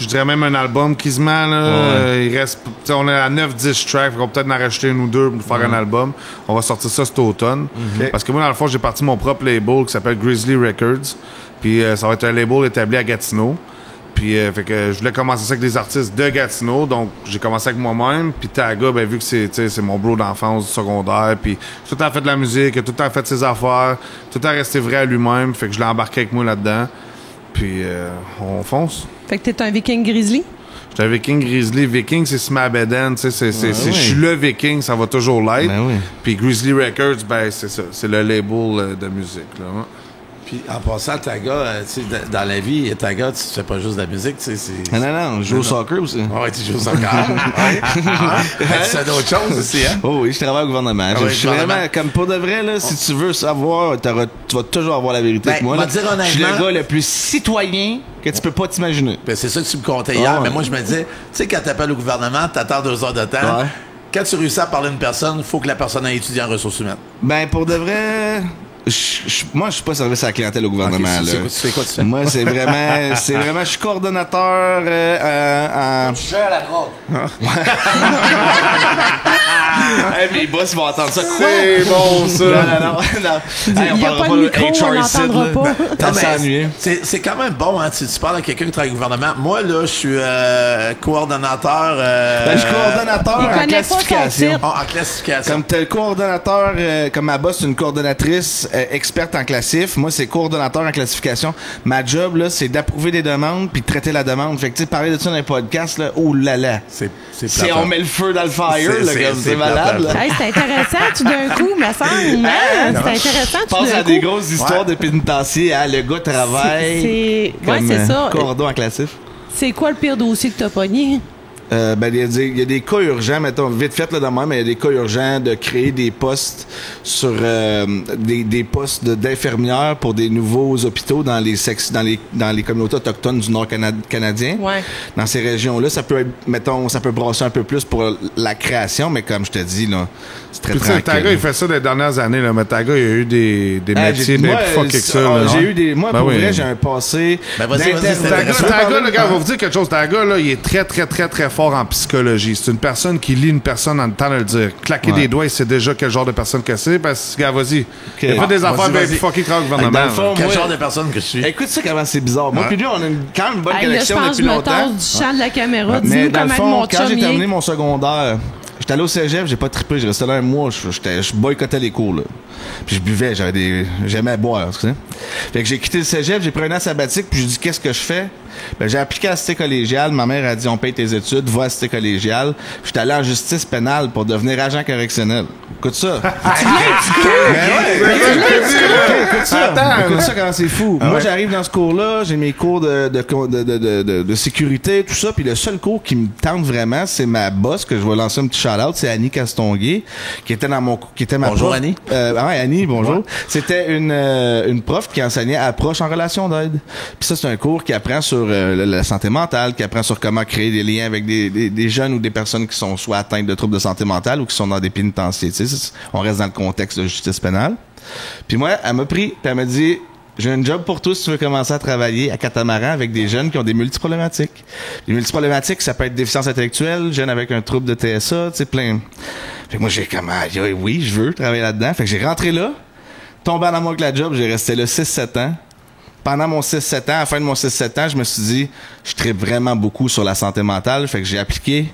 Speaker 6: Je dirais même un album quasiment, là. Il reste, on est à 9-10 tracks. On va peut-être en racheter une ou deux pour faire un album. On va sortir ça cet automne. Parce que moi, dans le fond, j'ai parti mon propre label qui s'appelle Grizzly Records. Puis ça va être un label établi à Gatineau. Puis fait que je voulais commencer ça avec des artistes de Gatineau, donc j'ai commencé avec moi-même. Puis Taga, ben vu que c'est mon bro d'enfance, du secondaire, puis tout le temps fait de la musique, tout le temps fait ses affaires, tout le temps resté vrai à lui-même, fait que je l'ai embarqué avec moi là-dedans. Puis on fonce.
Speaker 3: Fait que t'es un Viking Grizzly?
Speaker 6: J'étais un Viking Grizzly. Viking, c'est Smabeden, tu sais, je suis le Viking, ça va toujours l'être.
Speaker 5: Ben oui.
Speaker 6: Puis Grizzly Records, ben c'est ça, c'est le label de musique, là.
Speaker 2: Puis en passant, Taga, tu sais, dans la vie, Taga, tu fais pas juste de la musique, tu sais.
Speaker 5: Non, je joue au soccer aussi.
Speaker 2: Ouais, tu joues au soccer. Tu fais d'autres choses aussi, hein?
Speaker 5: Oh oui, je travaille au gouvernement. Je suis vraiment, comme pour de vrai, là, si tu veux savoir, tu vas toujours avoir la vérité avec moi.
Speaker 2: Dire honnêtement,
Speaker 5: je suis le gars le plus citoyen que tu peux pas t'imaginer.
Speaker 2: Ben, c'est ça que tu me comptais hier, mais moi, je me disais, tu sais, quand t'appelles au gouvernement, t'attends 2 heures de temps.
Speaker 5: Ouais.
Speaker 2: Quand tu réussis à parler à une personne, il faut que la personne ait étudié en ressources humaines.
Speaker 5: Ben, pour de vrai... moi, je suis pas service à la clientèle au gouvernement.
Speaker 2: Okay,
Speaker 5: là.
Speaker 2: Tu fais quoi, tu fais?
Speaker 5: Moi, c'est vraiment, je suis coordonnateur en...
Speaker 2: Tu gères la drogue.
Speaker 5: Hey, mes boss vont entendre ça. Quoi?
Speaker 6: C'est bon, ça.
Speaker 5: Non. Hey,
Speaker 3: Il n'y a pas de micro, on l'entendra pas.
Speaker 5: T'as s'ennuyer.
Speaker 2: C'est quand même bon, hein. Tu parles à quelqu'un qui travaille au gouvernement. Moi, là, je suis coordonnateur.
Speaker 5: Je suis coordonnateur
Speaker 3: Il
Speaker 5: en
Speaker 3: connaît pas son
Speaker 5: classification.
Speaker 3: titre.
Speaker 2: En classification.
Speaker 5: Comme t'es le coordonnateur, comme ma boss, c'est une coordonnatrice experte en classif. Moi, c'est coordonnateur en classification. Ma job, là, c'est d'approuver des demandes puis de traiter la demande. Fait que, tu sais, parler de ça dans un podcast, là, oh là là.
Speaker 2: C'est
Speaker 5: on met le feu dans le fire, là, comme c'est malade, là.
Speaker 3: Hey, c'est intéressant tout d'un coup, me semble. Hein? C'est intéressant tout d'un coup.
Speaker 5: Pense à des grosses histoires de pénitencier. Hein? Le gars travaille comme
Speaker 3: c'est ça.
Speaker 5: cordon en classif.
Speaker 3: C'est quoi le pire dossier que t'as pogné?
Speaker 5: Ben, il y a des cas urgents, mettons, vite fait là de même, mais il y a des cas urgents de créer des postes sur des postes d'infirmières pour des nouveaux hôpitaux dans les communautés autochtones du Nord canadien.
Speaker 3: Ouais.
Speaker 5: Dans ces régions-là, ça peut être, mettons, ça peut brasser un peu plus pour la création, mais comme je te dis, là, c'est très tranquille.
Speaker 6: Taga, il fait ça des dernières années, là, mais Taga, il y a eu des métiers bien plus fuckés que ça.
Speaker 5: Moi, pour vrai, j'ai un passé
Speaker 6: Taga, le gars, on va vous dire quelque chose. Taga, là, il est très, très, très, très fort en psychologie. C'est une personne qui lit une personne en le temps de le dire. Claquer des doigts, il sait déjà quel genre de personne que c'est, parce que, gars, vas-y. Il a fait des affaires bien plus fuckées que le gouvernement.
Speaker 2: Quel genre de personne que je suis?
Speaker 5: Écoute ça, comment c'est bizarre. Moi, puis lui, on a quand même une bonne connexion depuis longtemps.
Speaker 3: Je pense du champ de la caméra.
Speaker 5: Mais
Speaker 3: Dis-nous
Speaker 5: dans le
Speaker 3: comment
Speaker 5: fond,
Speaker 3: mon
Speaker 5: quand
Speaker 3: chum
Speaker 5: j'ai
Speaker 3: y est.
Speaker 5: terminé mon secondaire, j'étais allé au cégep, j'ai pas trippé, j'ai resté là un mois, je boycottais les cours, là. Puis je buvais, j'aimais boire, tu sais. Fait que j'ai quitté le cégep, j'ai pris un an sabbatique, puis j'ai dit, qu'est-ce que je fais? Ben, j'ai appliqué à la cité collégiale. Ma mère a dit, on paye tes études, va à la cité collégiale. J'étais allé en justice pénale pour devenir agent correctionnel. Écoute ça. Écoute ça comment c'est fou. Moi, j'arrive dans ce cours-là, j'ai mes cours de sécurité, tout ça, puis le seul cours qui me tente vraiment, c'est ma boss, que je vais lancer un petit shout-out, c'est Annie Castonguay, qui était ma
Speaker 2: Bonjour,
Speaker 5: prof.
Speaker 2: Annie.
Speaker 5: Annie, bonjour. Ouais. C'était une prof qui enseignait approche en relation d'aide. Puis ça, c'est un cours qui apprend sur la santé mentale, qui apprend sur comment créer des liens avec des jeunes ou des personnes qui sont soit atteintes de troubles de santé mentale ou qui sont dans des pénitenciers. Tu sais, on reste dans le contexte de justice pénale. Puis moi, elle m'a pris, puis elle m'a dit, j'ai un job pour toi si tu veux commencer à travailler à Catamaran avec des jeunes qui ont des multiproblématiques. Les multiproblématiques, ça peut être déficience intellectuelle, jeunes avec un trouble de TSA, tu sais, plein. Fait que moi, j'ai comme, oui, je veux travailler là-dedans. Fait que j'ai rentré là, tombé en amour avec la job, j'ai resté là 6-7 ans. Pendant mon 6-7 ans, à la fin de mon 6-7 ans, je me suis dit, je tripe vraiment beaucoup sur la santé mentale. Fait que j'ai appliqué.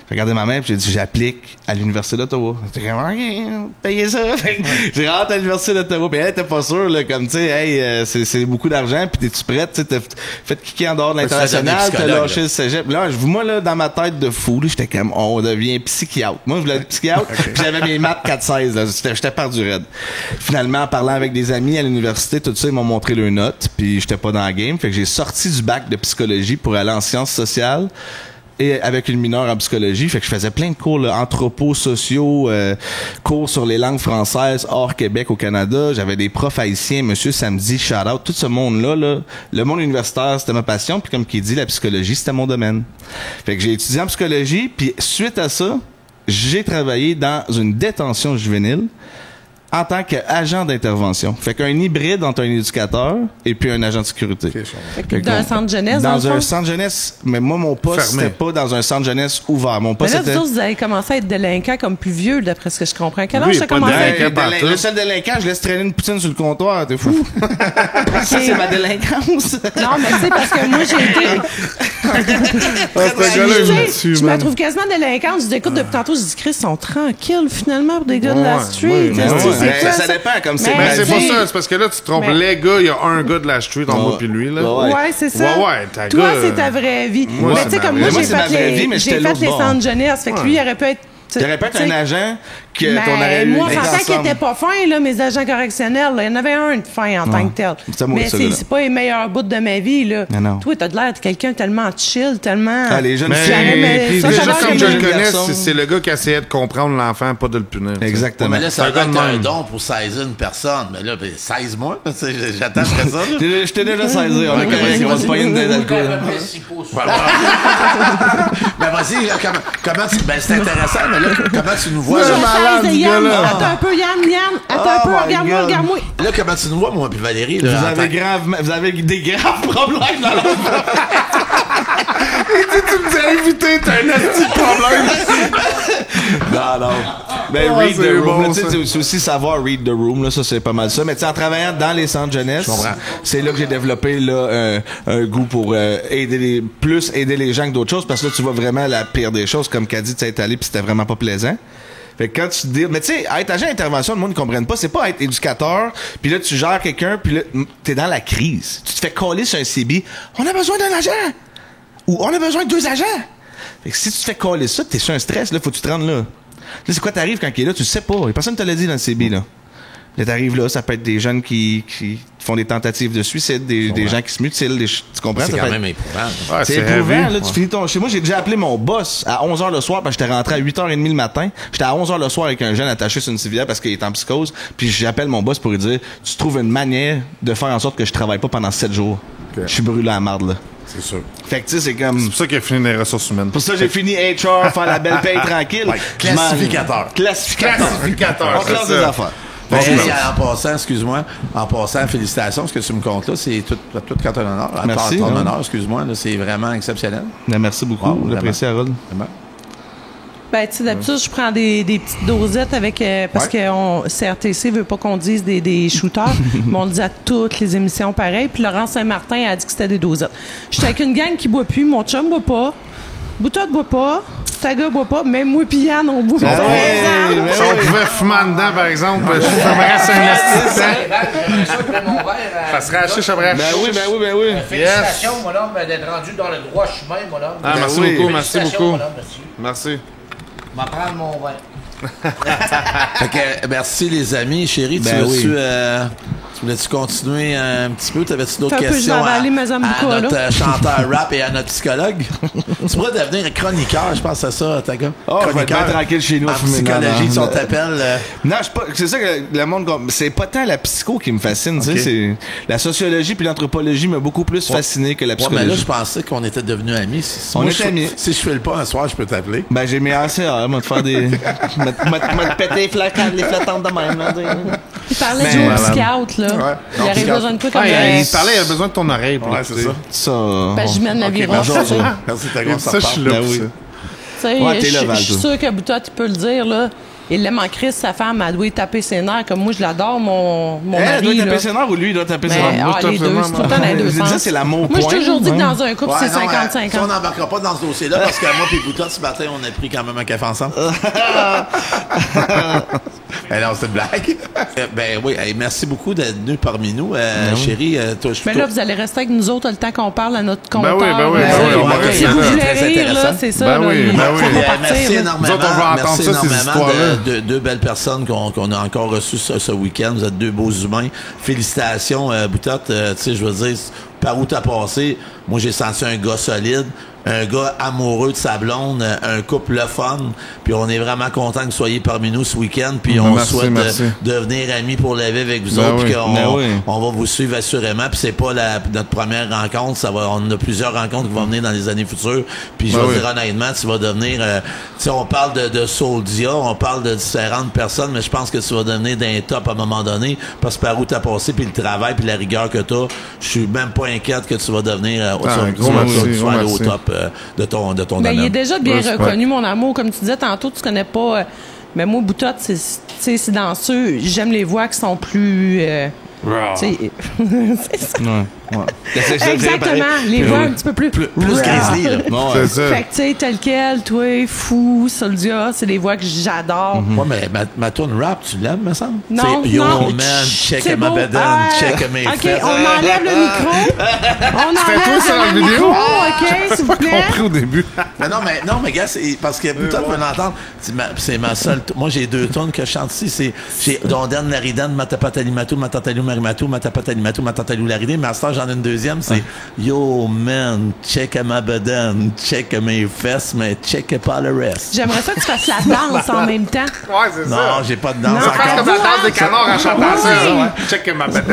Speaker 5: J'ai regardé ma mère, puis j'ai dit, j'applique à l'Université d'Ottawa. J'ai comme, payez ça. Fait que j'ai rentré à l'Université d'Ottawa, puis elle était pas sûre, là, comme, tu sais, hey, c'est beaucoup d'argent, puis t'es-tu prête, tu sais, t'as fait kicker en dehors de l'international, t'as lâché le cégep. Là, moi, là, dans ma tête de fou, là, j'étais comme, on devient psychiatre. Moi, je voulais être psychiatre, puis j'avais mes maths 4-16, là. J'étais perdu raide. Finalement, en parlant avec des amis à l'université, tout ça, ils m'ont montré leurs notes, puis j'étais pas dans la game. Fait que j'ai sorti du bac de psychologie pour aller en sciences sociales et avec une mineure en psychologie. Fait que je faisais plein de cours, là, anthropos, sociaux, cours sur les langues françaises hors Québec au Canada. J'avais des profs haïtiens, Monsieur Samedi, shout-out, tout ce monde-là, là, le monde universitaire, c'était ma passion. Puis comme qui dit, la psychologie, c'était mon domaine. Fait que j'ai étudié en psychologie, puis suite à ça, j'ai travaillé dans une détention juvénile en tant qu'agent d'intervention. Fait qu'un hybride entre un éducateur et puis un agent de sécurité.
Speaker 3: Fait dans un centre jeunesse,
Speaker 5: dans un centre jeunesse, mais moi, mon poste, c'était pas dans un centre jeunesse ouvert. Mon poste,
Speaker 3: mais là,
Speaker 5: c'était...
Speaker 3: vous avez commencé à être délinquant comme plus vieux, d'après ce que je comprends. Quel âge t'as commencé à être?
Speaker 5: Le seul délinquant, je laisse traîner une poutine sur le comptoir, t'es fou. Ça, c'est ma délinquance.
Speaker 3: Non, mais tu sais, parce que moi, j'ai été... Je me trouve quasiment délinquante. Je dis, écoute, depuis tantôt, je dis, Chris, ils sont tranquilles, finalement, pour des gars de la street.
Speaker 5: Ça dépend, comme c'est.
Speaker 6: Mais c'est pas ça, c'est parce que là, tu te trompes. Les gars, il y a un gars de la street en moi puis lui, là.
Speaker 3: Ouais, c'est ça.
Speaker 6: Ta
Speaker 3: Toi,
Speaker 6: gars,
Speaker 3: c'est ta vraie vie.
Speaker 6: Moi,
Speaker 3: Mais tu sais, comme moi, j'ai fait les centres jeunesse. Fait que lui, il aurait pu être...
Speaker 5: Il aurait pu être un agent que ton aurait eu.
Speaker 3: Moi, en tant qu'il était pas fin, là, mes agents correctionnels, là, il y en avait un de fin en tant que tel. Mais c'est pas les meilleurs bouts de ma vie, là. Toi, t'as de l'air de quelqu'un tellement chill, tellement...
Speaker 5: Ah, les jeunes
Speaker 6: filles. Déjà, comme je le connais, c'est le gars qui essayait de comprendre l'enfant, pas de le punir.
Speaker 5: Exactement.
Speaker 2: Mais là, ça va être un don pour saisir une personne. Mais là, 16 mois, j'attends après ça.
Speaker 5: Je t'ai déjà saisi. On va se payer une dinde d'alcool.
Speaker 2: Mais vas-y, comment tu... Ben, c'est intéressant, mais là, comment tu nous vois?
Speaker 3: Attends un peu, Yann. Attends un peu, regarde-moi.
Speaker 2: Là, comment tu nous vois, moi, puis Valérie? Là,
Speaker 5: vous avez des graves problèmes dans l'enfant.
Speaker 6: Tu nous as invité, t'as un petit problème.
Speaker 5: Non. Ben, read the room. C'est aussi savoir read the room, là, ça, c'est pas mal ça. Mais tu sais, en travaillant dans les centres jeunesse, c'est là que j'ai développé là, un goût pour aider les gens que d'autres choses, parce que là, tu vois vraiment la pire des choses, comme qu'a dit, tu sais, allé, puis c'était vraiment pas plaisant. Fait que quand tu dis, mais tu sais, être agent d'intervention, le monde ne comprenne pas, c'est pas être éducateur, puis là, tu gères quelqu'un, puis là, t'es dans la crise. Tu te fais coller sur un CB. On a besoin d'un agent! Ou on a besoin de 2 agents! Fait que si tu te fais coller ça, t'es sur un stress, là, faut que tu te rendes là. Là, c'est quoi t'arrives quand il est là? Tu le sais pas. Personne ne te l'a dit dans le CB, là. Là, t'arrives là, ça peut être des jeunes qui font des tentatives de suicide, des gens qui se mutilent, tu comprends?
Speaker 2: C'est quand même éprouvant.
Speaker 6: C'est
Speaker 5: éprouvant, là, tu finis chez moi, j'ai déjà appelé mon boss à 11h le soir, parce que j'étais rentré à 8h30 le matin. J'étais à 11h le soir avec un jeune attaché sur une civière parce qu'il est en psychose, puis j'appelle mon boss pour lui dire, tu trouves une manière de faire en sorte que je travaille pas pendant 7 jours. Je suis brûlé à la marde, là.
Speaker 6: C'est sûr.
Speaker 5: Fait que tu sais, c'est comme...
Speaker 6: C'est pour ça qu'il a fini les ressources humaines.
Speaker 5: Pour ça, j'ai fini HR, faire la belle paye tranquille.
Speaker 2: Classificateur.
Speaker 5: On classe des affaires.
Speaker 2: Ben, en passant, excuse-moi, félicitations, ce que tu me comptes là, c'est tout quand ton honneur.
Speaker 5: Merci.
Speaker 2: Ton honneur, excuse-moi, là, c'est vraiment exceptionnel.
Speaker 5: Merci beaucoup,
Speaker 2: wow,
Speaker 5: j'apprécie, Harold.
Speaker 3: Ben, tu sais, d'habitude, je prends des petites dosettes avec... parce que CRTC veut pas qu'on dise des shooters, mais on le dit à toutes les émissions pareil. Puis Laurent Saint-Martin a dit que c'était des dosettes. J'étais avec une gang qui boit plus, mon chum boit pas, Boutotte boit pas, Taga boit pas, même moi pis Yann, on boit pas.
Speaker 6: Si on pouvait fumer dedans, par exemple, je fumerais sur un assistant. Ça serait haché, je ferais.
Speaker 5: Ben oui.
Speaker 7: Félicitations, mon homme, d'être rendu dans le droit chemin, mon homme.
Speaker 6: Ah, merci beaucoup. Merci.
Speaker 7: Je vais prendre mon vin.
Speaker 2: Fait que, merci les amis. Chérie, tu voulais-tu continuer un petit peu? T'avais-tu d'autres questions à notre chanteur rap et à notre psychologue? Tu pourrais devenir chroniqueur, je pense à ça, ta gars.
Speaker 5: Chroniqueur, tranquille chez nous.
Speaker 2: En psychologie, si on t'appelle.
Speaker 5: Non, c'est ça que le monde... C'est pas tant la psycho qui me fascine, tu sais, c'est... La sociologie puis l'anthropologie m'a beaucoup plus fasciné que la psychologie.
Speaker 2: Mais là, je pensais qu'on était devenus amis.
Speaker 5: On est amis.
Speaker 2: Si je fais le pas un soir, je peux t'appeler.
Speaker 5: Ben, j'ai mes ACR, moi, de faire des... M'a péter les flottantes de même, là.
Speaker 3: Il parlait du Joe Scout, là.
Speaker 6: Ouais.
Speaker 3: Il arrive besoin de quoi comme...
Speaker 6: Il parlait, il a besoin de ton oreille.
Speaker 2: Ouais, c'est ça.
Speaker 3: Ben, je mène la vie roche.
Speaker 2: Merci, ta grosse
Speaker 6: ça, je suis là pour ça.
Speaker 3: Je suis sûr que Boutotte, il peut le dire, là. Il l'aime en crise, sa femme, elle doit y taper ses nerfs. Comme moi, je l'adore, mon mari.
Speaker 5: Elle doit taper ses nerfs ou lui, il doit taper ses nerfs?
Speaker 3: Les deux, c'est tout le temps dans les deux sens.
Speaker 5: C'est l'amour.
Speaker 3: Moi, j'ai toujours dit que dans un couple, c'est 50-50.
Speaker 2: On n'embarquera pas dans ce dossier-là parce que moi et Boutotte, ce matin, on a pris quand même un café ensemble. Non, c'est une blague. Ben oui, merci beaucoup d'être venu parmi nous. Chérie, toi, je suis.
Speaker 3: Mais là, vous allez rester avec nous autres le temps qu'on parle à notre compteur.
Speaker 6: Ben oui, on va rester
Speaker 3: là. Vous voulez
Speaker 2: Très
Speaker 3: rire, là, c'est ça.
Speaker 2: Merci énormément.
Speaker 6: Nous autres, on va entendre ça, ces histoires-là.
Speaker 2: Deux belles personnes qu'on a encore reçues ce week-end. Vous êtes deux beaux humains. Félicitations, Boutotte. Tu sais, je veux dire, par où t'as passé, moi, j'ai senti un gars solide. un gars amoureux de sa blonde, un couple le fun. Puis on est vraiment content que vous soyez parmi nous ce week-end. Puis on souhaite de devenir amis pour la vie avec vous autres. Puis on va vous suivre assurément. Puis c'est pas notre première rencontre. On a plusieurs rencontres qui vont venir dans les années futures. Puis je vais dire honnêtement, tu vas devenir... on parle de Soldia, on parle de différentes personnes, mais je pense que tu vas devenir d'un top à un moment donné. Parce que par où t'as passé, puis le travail, puis la rigueur que t'as, je suis même pas inquiète que tu vas devenir tu vas aller au top de ton domaine.
Speaker 3: Il est déjà bien reconnu, mon amour. Comme tu disais tantôt, tu connais pas... mais moi, Boutotte, c'est dans ceux... J'aime les voix qui sont plus... c'est ça. Exactement. Les voix un petit peu plus
Speaker 2: grizzly, là.
Speaker 6: C'est ça.
Speaker 3: Fait que, tu sais, tel quel, toi, Fou, Soldia, c'est des voix que j'adore.
Speaker 2: Moi, mais ma tune rap, tu l'aimes, me semble?
Speaker 3: Non,
Speaker 2: Yo,
Speaker 3: non.
Speaker 2: man, check
Speaker 3: C'est
Speaker 2: ma
Speaker 3: beau.
Speaker 2: bedaine, check mes
Speaker 3: OK,
Speaker 2: fesses.
Speaker 3: on enlève le micro. On
Speaker 6: C'était toi, ça, dans la
Speaker 3: enlève le
Speaker 6: vidéo?
Speaker 3: micro, OK, s'il vous plaît.
Speaker 6: Compris au début.
Speaker 2: Mais gars, parce que tout le monde l'entendre, c'est ma seule... Moi, j'ai 2 tunes que je chante ici. J'ai Dondan Laridan, Matapatalimatou, Matatalou Marimatou, Matapatalimatou, Matatalou Laridé. Mais à ce temps, j'en ai une deuxième, c'est Yo, man, check ma bedaine, check mes fesses, mais check pas le reste.
Speaker 3: J'aimerais ça que tu fasses la danse en même temps.
Speaker 6: Ouais, c'est ça.
Speaker 2: Non, j'ai pas de danse
Speaker 3: Non,
Speaker 6: Faire
Speaker 2: encore.
Speaker 6: comme la danse des canards en chantant ça. Check ma bedaine.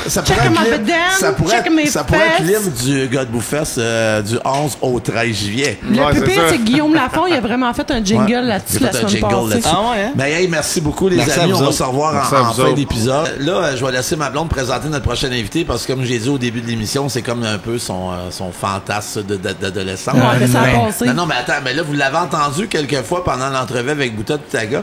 Speaker 2: Ça
Speaker 3: Check
Speaker 2: pourrait
Speaker 3: ma
Speaker 2: être
Speaker 3: bedaine, check mes
Speaker 2: ça pourrait être
Speaker 3: fesses.
Speaker 2: l'hymne du gars de Bouffesse du 11 au 13 juillet.
Speaker 3: Le
Speaker 6: Ouais,
Speaker 3: plus
Speaker 6: c'est
Speaker 3: pire,
Speaker 6: ça.
Speaker 3: c'est que Guillaume Lafont, il a vraiment fait un jingle là-dessus
Speaker 2: J'ai
Speaker 3: la
Speaker 2: fait un
Speaker 3: semaine
Speaker 2: jingle
Speaker 3: passée.
Speaker 2: là-dessus.
Speaker 5: Ah ouais, hein?
Speaker 2: Mais hey, merci beaucoup les
Speaker 5: Merci à
Speaker 2: amis.
Speaker 5: vous
Speaker 2: On va
Speaker 5: autres.
Speaker 2: se revoir
Speaker 6: Merci à
Speaker 2: en
Speaker 6: vous
Speaker 2: fin
Speaker 6: autres.
Speaker 2: d'épisode. Là, je vais laisser ma blonde présenter notre prochain invité parce que comme j'ai dit au début de l'émission, c'est comme un peu son fantasme d'adolescent.
Speaker 3: Ouais, mais ça a passé.
Speaker 2: Non, mais attends, mais là, vous l'avez entendu quelques fois pendant l'entrevue avec Bouta Taga.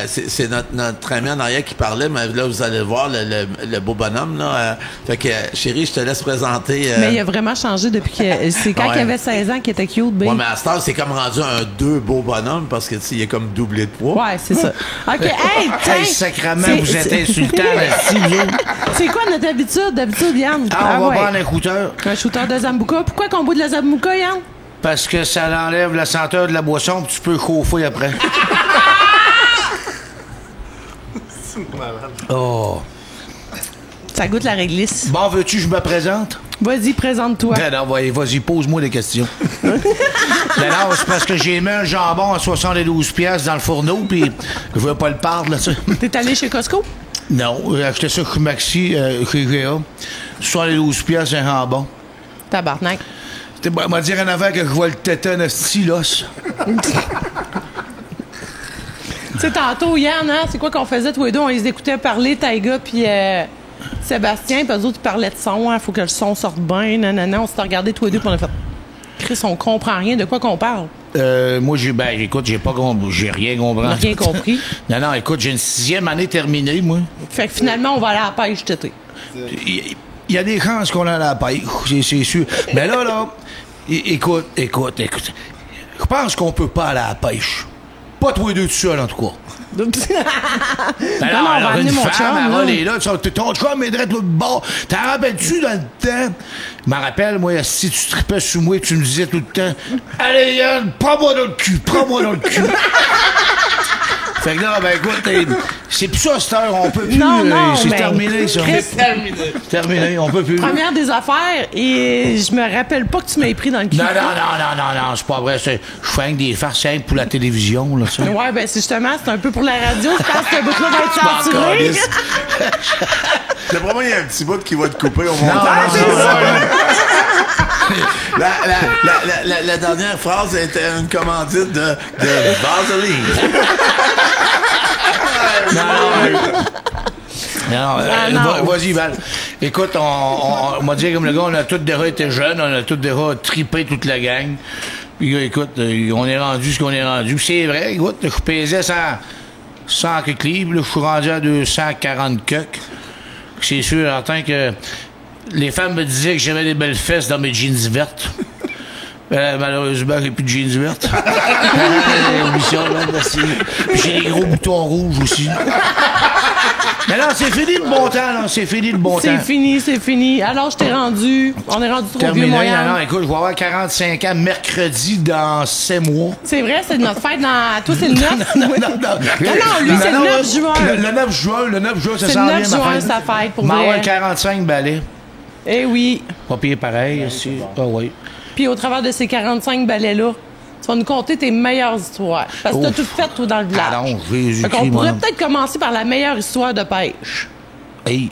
Speaker 2: C'est notre ami en arrière qui parlait, mais là, vous allez voir le beau bonhomme, là. Fait que, chérie, je te laisse présenter.
Speaker 3: Mais il a vraiment changé depuis que... C'est quand
Speaker 2: Ouais.
Speaker 3: il avait 16 ans qu'il était cute, babe.
Speaker 2: Ouais, mais à cette heure, c'est comme rendu un 2 beaux bonhommes parce que, tu sais, il est comme doublé de poids.
Speaker 3: Ouais, c'est ça. OK, hey, tiens!
Speaker 7: Hey, sacrament,
Speaker 3: C'est-
Speaker 7: vous êtes
Speaker 3: c'est-
Speaker 7: insultants, là-dessus, vous autres.
Speaker 3: C'est quoi notre habitude? D'habitude, Yann?
Speaker 7: Ah, on va
Speaker 3: ouais.
Speaker 7: prendre un écouteur.
Speaker 3: Un shooter de Zambuca. Pourquoi qu'on boit de la Zambuca, Yann?
Speaker 7: Parce que ça enlève la senteur de la boisson, puis tu peux chauffer après. Oh.
Speaker 3: Ça goûte la réglisse.
Speaker 7: Bon, veux-tu que je me présente?
Speaker 3: Vas-y, présente-toi.
Speaker 7: Ben non, vas-y, pose-moi des questions. Ben non, c'est parce que j'ai mis un jambon à 72 piastres dans le fourneau, puis je veux pas le perdre, là, tu sais.
Speaker 3: T'es allé chez Costco?
Speaker 7: Non, j'ai acheté ça chez Maxi, chez GA. 72 piastres, un jambon.
Speaker 3: Tabarnak.
Speaker 7: Tu m'a dire en avant que je vois le téton esti, là.
Speaker 3: Tu sais, tantôt, Yann, hein, c'est quoi qu'on faisait tous les deux? On les écoutait parler, Taïga puis Sébastien, puis eux autres, ils parlaient de son. Il faut que le son sorte bien. Non. On s'est regardé tous les deux, puis on a fait... Chris, on comprend rien. De quoi qu'on parle?
Speaker 7: Moi, écoute, j'ai rien compris.
Speaker 3: Rien compris.
Speaker 7: Non, écoute, j'ai une 6e année terminée, moi.
Speaker 3: Fait que finalement, on va aller à la pêche cet été.
Speaker 7: Il y a des chances qu'on a la pêche, c'est sûr. Mais là, écoute. Je pense qu'on peut pas aller à la pêche. Pas tous les deux tout seuls, en tout cas.
Speaker 3: Non,
Speaker 7: Ben
Speaker 3: on va
Speaker 7: alors,
Speaker 3: amener
Speaker 7: une
Speaker 3: mon
Speaker 7: femme,
Speaker 3: chum,
Speaker 7: elle
Speaker 3: là.
Speaker 7: est là, ton chum est direct l'autre bord. T'en rappelles-tu dans le temps? Je m'en rappelle, moi, si tu tripais sur moi, tu me disais tout le temps, allez, Yann, prends-moi dans le cul. Fait que là, ben écoute, c'est plus ça, cette heure, on peut plus.
Speaker 3: Non,
Speaker 7: c'est
Speaker 3: mais
Speaker 7: terminé, ça.
Speaker 3: Chris-
Speaker 7: C'est terminé, on peut plus.
Speaker 3: Première des affaires, et je me rappelle pas que tu m'aies pris dans le cul.
Speaker 7: Non, c'est pas vrai. Je fais rien que des farces simples pour la télévision, là, ça.
Speaker 3: Ouais, ben c'est justement, c'est un peu pour la radio. Je pense que ce bout-là va être
Speaker 7: Encore,
Speaker 3: censuré.
Speaker 7: lisse.
Speaker 2: D'après moi, il y a un petit bout qui va te couper au
Speaker 7: Non,
Speaker 2: montage.
Speaker 7: c'est ça.
Speaker 2: La dernière phrase était une commandite de Vaseline.
Speaker 7: Non, vas-y, Val. Écoute, on m'a dit comme le gars, on a tous déjà été jeunes, on a tous déjà tripé toute la gang. Puis écoute, on est rendu ce qu'on est rendu. C'est vrai, écoute, je pesais 100 quelques livres, là, je suis rendu à 240 quelques. C'est sûr, en tant que les femmes me disaient que j'avais des belles fesses dans mes jeans vertes. Malheureusement, j'ai plus de jeans vertes. Oublie ça, là, merci. Puis j'ai des gros boutons rouges aussi. Mais non, c'est fini le bon temps, là. C'est fini le bon temps.
Speaker 3: C'est fini. Alors, je t'ai rendu. On est rendu trop vieux,
Speaker 7: Terminé.
Speaker 3: moyen.
Speaker 7: Non, écoute, je vais avoir 45 ans mercredi dans 7 mois.
Speaker 3: C'est vrai, c'est notre fête dans. Toi, c'est le 9.
Speaker 7: Non,
Speaker 3: lui, c'est le 9 juin.
Speaker 7: Le 9 juin, ça
Speaker 3: C'est
Speaker 7: s'en
Speaker 3: le
Speaker 7: vient,
Speaker 3: 9
Speaker 7: ma
Speaker 3: juin,
Speaker 7: fête.
Speaker 3: sa fête, pour
Speaker 7: Je vais avoir
Speaker 3: vrai.
Speaker 7: 45 balais.
Speaker 3: Eh oui.
Speaker 7: Pas pire pareil, ici. Ah oui.
Speaker 3: Puis au travers de ces 45 balais-là, tu vas nous conter tes meilleures histoires. Parce que t'as
Speaker 7: Ouf.
Speaker 3: tout fait, toi, dans le village.
Speaker 7: Ah non, Jésus-Christ,
Speaker 3: Fait qu'on pourrait
Speaker 7: mon homme.
Speaker 3: peut-être commencer par la meilleure histoire de pêche.
Speaker 7: Hey.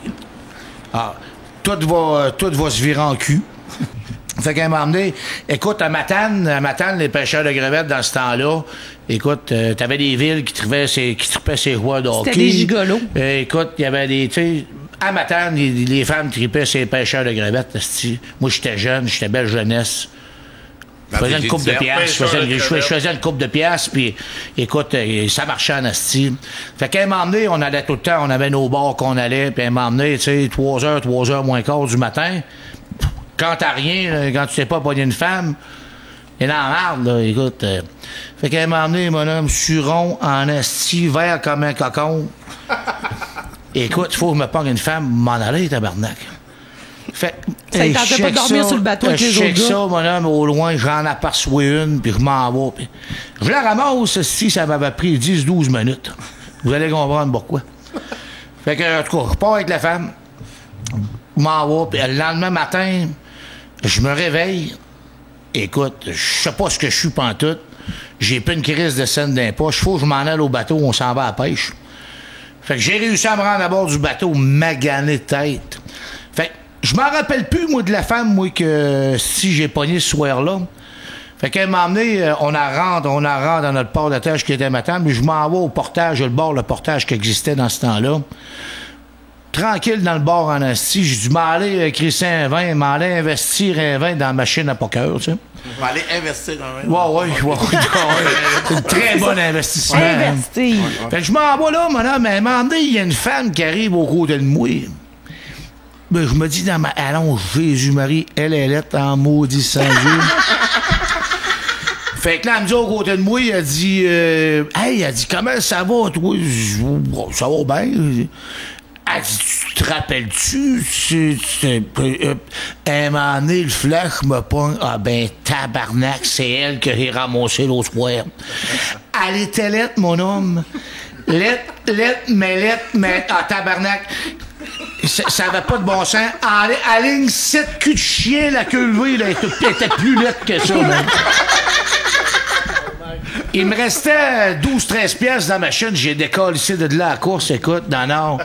Speaker 7: Ah, tout va se virer en cul. Fait qu'elle m'a emmené. Écoute, à Matane, les pêcheurs de crevettes dans ce temps-là, écoute, t'avais des villes qui tripaient ses joueurs de hockey.
Speaker 3: C'était des gigolos.
Speaker 7: Écoute, il y avait des. Tu sais, à Matane, les femmes tripaient ses pêcheurs de crevettes. esti. Moi, j'étais jeune, j'étais belle jeunesse. Je faisais une coupe de piastres. Je faisais une coupe de piastres, puis écoute, ça marchait en asti. Fait qu'elle m'a emmené, on allait tout le temps, on avait nos bars qu'on allait, puis elle m'a emmené, tu sais, 3h moins quart du matin. Quand t'as rien, là, quand tu sais pas pogner une femme, elle est dans la marde, là, écoute. Fait qu'elle m'a emmené, mon homme, suron en asti, vert comme un cocon. Écoute, il faut que je me pogne une femme, m'en aller, tabarnak. Fait
Speaker 3: Ça ne tentait pas de dormir sur le bateau avec les autres gars.
Speaker 7: ça, mon homme, au loin, j'en aperçois une, puis je m'en vais. Puis je la ramasse, si ça m'avait pris 10-12 minutes. Vous allez comprendre pourquoi. Fait que, en tout cas, je pars avec la femme, je m'en vais, puis le lendemain matin, je me réveille. Écoute, je sais pas ce que je suis pantoute. J'ai plus une crise de scène d'un poche. Faut que je m'en aille au bateau, on s'en va à la pêche. Fait que j'ai réussi à me rendre à bord du bateau, magané de tête. Fait que je m'en rappelle plus, moi, de la femme, moi, que si j'ai pogné ce soir-là. Fait qu'elle m'a emmené, on rentre dans notre port d'attache qui était ma table, puis je m'en vais au portage, le portage qui existait dans ce temps-là. Tranquille dans le bar en asti, j'ai dû m'aller crisser un vin, m'aller investir un vin dans la machine à poker, tu sais.
Speaker 2: On va aller investir dans
Speaker 7: Ouais. C'est un très bon investissement. hein.
Speaker 3: Investir.
Speaker 7: Fait que je m'en vais là, mon homme, à un moment donné, il y a une femme qui arrive au côté de moi. Ben, je me dis dans ma allonge, Jésus-Marie, elle est en maudit Saint-Dieu. Fait que là, elle me dit au côté de moi, elle dit, hey, elle dit, comment ça va, toi? Ça va bien. Elle dit, tu te rappelles-tu? Un moment donné, le flash me pogne. Ah ben, tabarnak, c'est elle que j'ai ramassé l'autre soir. Elle était lettre, mon homme. Lettre, mais ah, tabarnak. Ça avait pas de bon sens. En ligne 7 cul de chien, la queue levée, là, elle était plus lettre que ça, man. Il me restait 12-13 pièces dans ma chaîne. J'ai décollé ici de là à la course, écoute, non.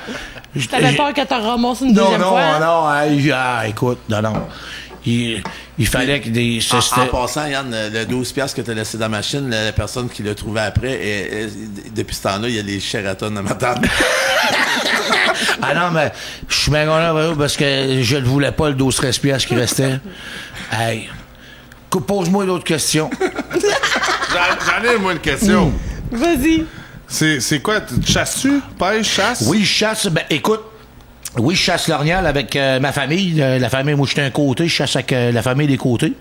Speaker 3: T'avais peur qu'elle te ramasse une deuxième fois?
Speaker 7: Non, écoute, non. Il fallait que des...
Speaker 2: En passant, Yann, le 12$ que tu as laissé dans la machine, la personne qui l'a trouvé après, depuis ce temps-là, il y a les Sheraton à ma table.
Speaker 7: Ah non, mais je suis bien content parce que je ne voulais pas le 12-13 pièces qui restait. Hey, pose-moi d'autres questions.
Speaker 6: J'en ai, moi, une question.
Speaker 3: Vas-y.
Speaker 6: C'est quoi? Chasses-tu? Pêche, chasse?
Speaker 7: Oui, je chasse. Ben, écoute, oui, je chasse l'orignal avec ma famille. La famille, moi, j'étais un côté. Je chasse avec la famille des côtés.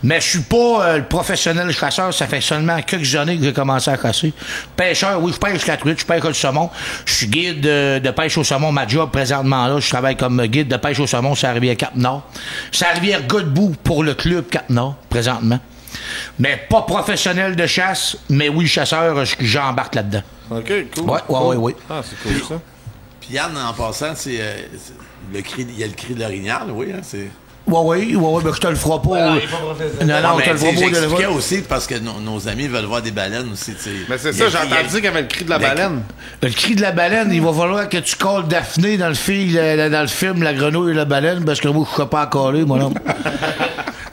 Speaker 7: Mais je suis pas le professionnel chasseur. Ça fait seulement quelques années que j'ai commencé à chasser. Pêcheur, oui, je pêche la truite, je pêche le saumon. Je suis guide de pêche au saumon. Ma job, présentement, là, je travaille comme guide de pêche au saumon sur la rivière Cap-Nord. C'est la rivière Godbout pour le club Cap-Nord, présentement. Mais pas professionnel de chasse, mais oui, chasseur, j'embarque là-dedans.
Speaker 6: OK, cool.
Speaker 7: Oui.
Speaker 6: Ah, c'est cool, ça.
Speaker 2: Puis Yann, en passant, il y a le cri de l'orignal, oui, hein, c'est...
Speaker 7: Oui, mais je te le ferai pas. Non, je te le ferai pas.
Speaker 2: J'expliquais aussi parce que nos amis veulent voir des baleines aussi.
Speaker 6: Mais c'est ça, j'ai entendu qu'il y avait le cri de la baleine.
Speaker 7: Le cri de la baleine, il va falloir que tu colles Daphné dans le film La grenouille et la baleine, parce que moi, je ne sais pas à coller, mon homme.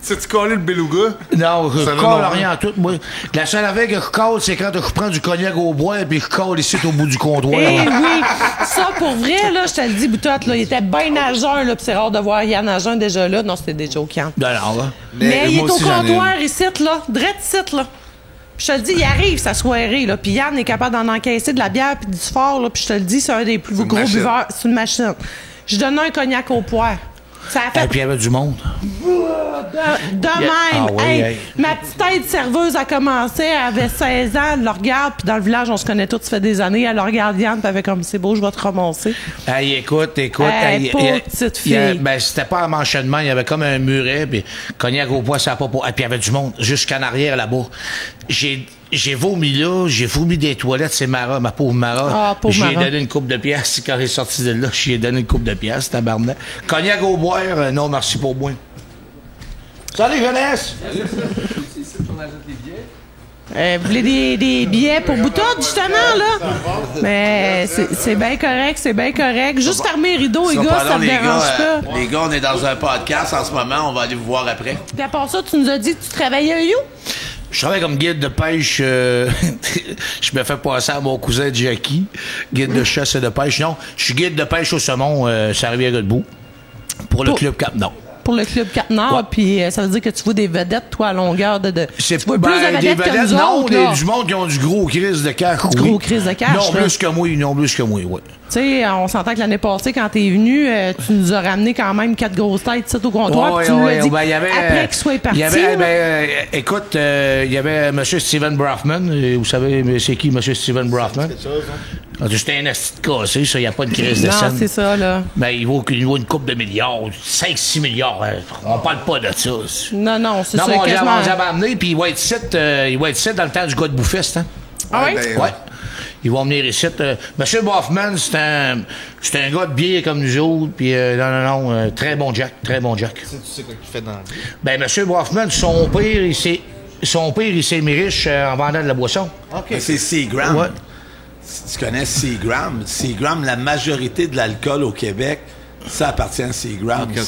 Speaker 6: Tu collé le beluga?
Speaker 7: Non, je
Speaker 6: Ça
Speaker 7: colle
Speaker 6: va,
Speaker 7: rien en tout, moi. La seule affaire que je colle, c'est quand je prends du cognac au bois et puis je colle ici au bout du comptoir.
Speaker 3: Eh oui, ça pour vrai, là, je te le dis, Boutotte, là, il était bien nageur, là, pis c'est rare de voir Yann nageant déjà là. Non, c'était des jokes, Yann.
Speaker 7: Non, là.
Speaker 3: Mais il est
Speaker 6: moi
Speaker 3: au
Speaker 6: aussi, j'en ai
Speaker 3: comptoir ici, là, drette ici, là. Puis je te le dis, il arrive sa soirée, là, puis Yann est capable d'en encaisser de la bière puis du fort, là, puis je te le dis, c'est un des plus gros
Speaker 6: machine.
Speaker 3: buveurs. C'est une machine. Je donnais un cognac au poire. Ça a fait
Speaker 7: Et puis il y avait du monde.
Speaker 3: de même.
Speaker 7: Ah oui,
Speaker 3: Hey,
Speaker 7: hey.
Speaker 3: Ma petite tête serveuse a commencé, elle avait 16 ans, elle le regarde, puis dans le village, on se connaît tous, ça fait des années, elle le regarde Yann, puis elle fait comme, c'est beau, je vais te ramasser.
Speaker 7: Hey, écoute.
Speaker 3: Hey, pauvre petite fille.
Speaker 7: Ben, c'était pas un enchaînement, il y avait comme un muret, puis cognac au poids, ça n'a pas... Et puis il y avait du monde, jusqu'en arrière, là-bas. J'ai vomi là, j'ai vomi des toilettes, c'est Mara, ma pauvre Mara.
Speaker 3: Ah, pauvre
Speaker 7: J'ai
Speaker 3: Mara.
Speaker 7: donné une coupe de pièces, quand elle est sortie de là, j'ai donné une coupe de pièces, tabarnak. Cognac au boire, non, merci pour moi. Salut, jeunesse!
Speaker 3: Vous voulez des billets pour Boutade, justement, là? Mais c'est bien correct. Juste fermer les rideaux, les gars, ça me dérange pas.
Speaker 2: Les gars, on est dans un podcast en ce moment, on va aller vous voir après.
Speaker 3: Puis à part ça, tu nous as dit que tu travaillais à You?
Speaker 7: Je travaille comme guide de pêche. Je me fais passer à mon cousin Jackie, guide de chasse et de pêche. Non, je suis guide de pêche au saumon, ça Rivière-Godbout, pour le Club Cap-Nord.
Speaker 3: Pour le Club Cap-Nord,
Speaker 7: ouais.
Speaker 3: Puis ça veut dire que tu vois des vedettes, toi, à longueur de...
Speaker 7: C'est
Speaker 3: tu vois plus de vedettes
Speaker 7: des
Speaker 3: que nous
Speaker 7: non,
Speaker 3: autres, là.
Speaker 7: du monde qui ont du gros crise de cash.
Speaker 3: Du gros crise de cash,
Speaker 7: Non,
Speaker 3: là.
Speaker 7: plus que moi, ouais.
Speaker 3: Tu sais, on s'entend que l'année passée, quand t'es venu, tu nous as ramené quand même 4 grosses têtes, ça, au comptoir, puis tu nous l'as dit
Speaker 7: ben, y avait,
Speaker 3: après qu'il soit parti.
Speaker 7: Il y avait, écoute, il y avait M. Steven Brafman. Vous savez, c'est qui, M. Steven Brafman? C'était un asti de cassé, ça, il n'y a pas de crise de
Speaker 3: Non,
Speaker 7: scène.
Speaker 3: c'est ça, là.
Speaker 7: Ben, il vaut une coupe de milliards, 5-6 milliards. On parle pas de ça.
Speaker 3: Non, c'est
Speaker 7: non,
Speaker 3: ça,
Speaker 7: on
Speaker 3: quasiment.
Speaker 7: les avait amenés, puis il va être ici dans le temps du gars de Bouffest, hein?
Speaker 3: Ah oui?
Speaker 7: Ouais. Ils vont venir ici. Monsieur Boffman, c'est un gars de bière comme nous autres, puis non, très bon Jack.
Speaker 5: Tu sais quoi qu'il fait dans la vie?
Speaker 7: Ben, Monsieur Boffman, son père, il s'est mis riche en vendant de la boisson.
Speaker 2: OK. C'est Seagram.
Speaker 7: Ouais.
Speaker 2: Tu connais Seagram? Seagram, la majorité de l'alcool au Québec, ça appartient à Seagram.
Speaker 5: Okay.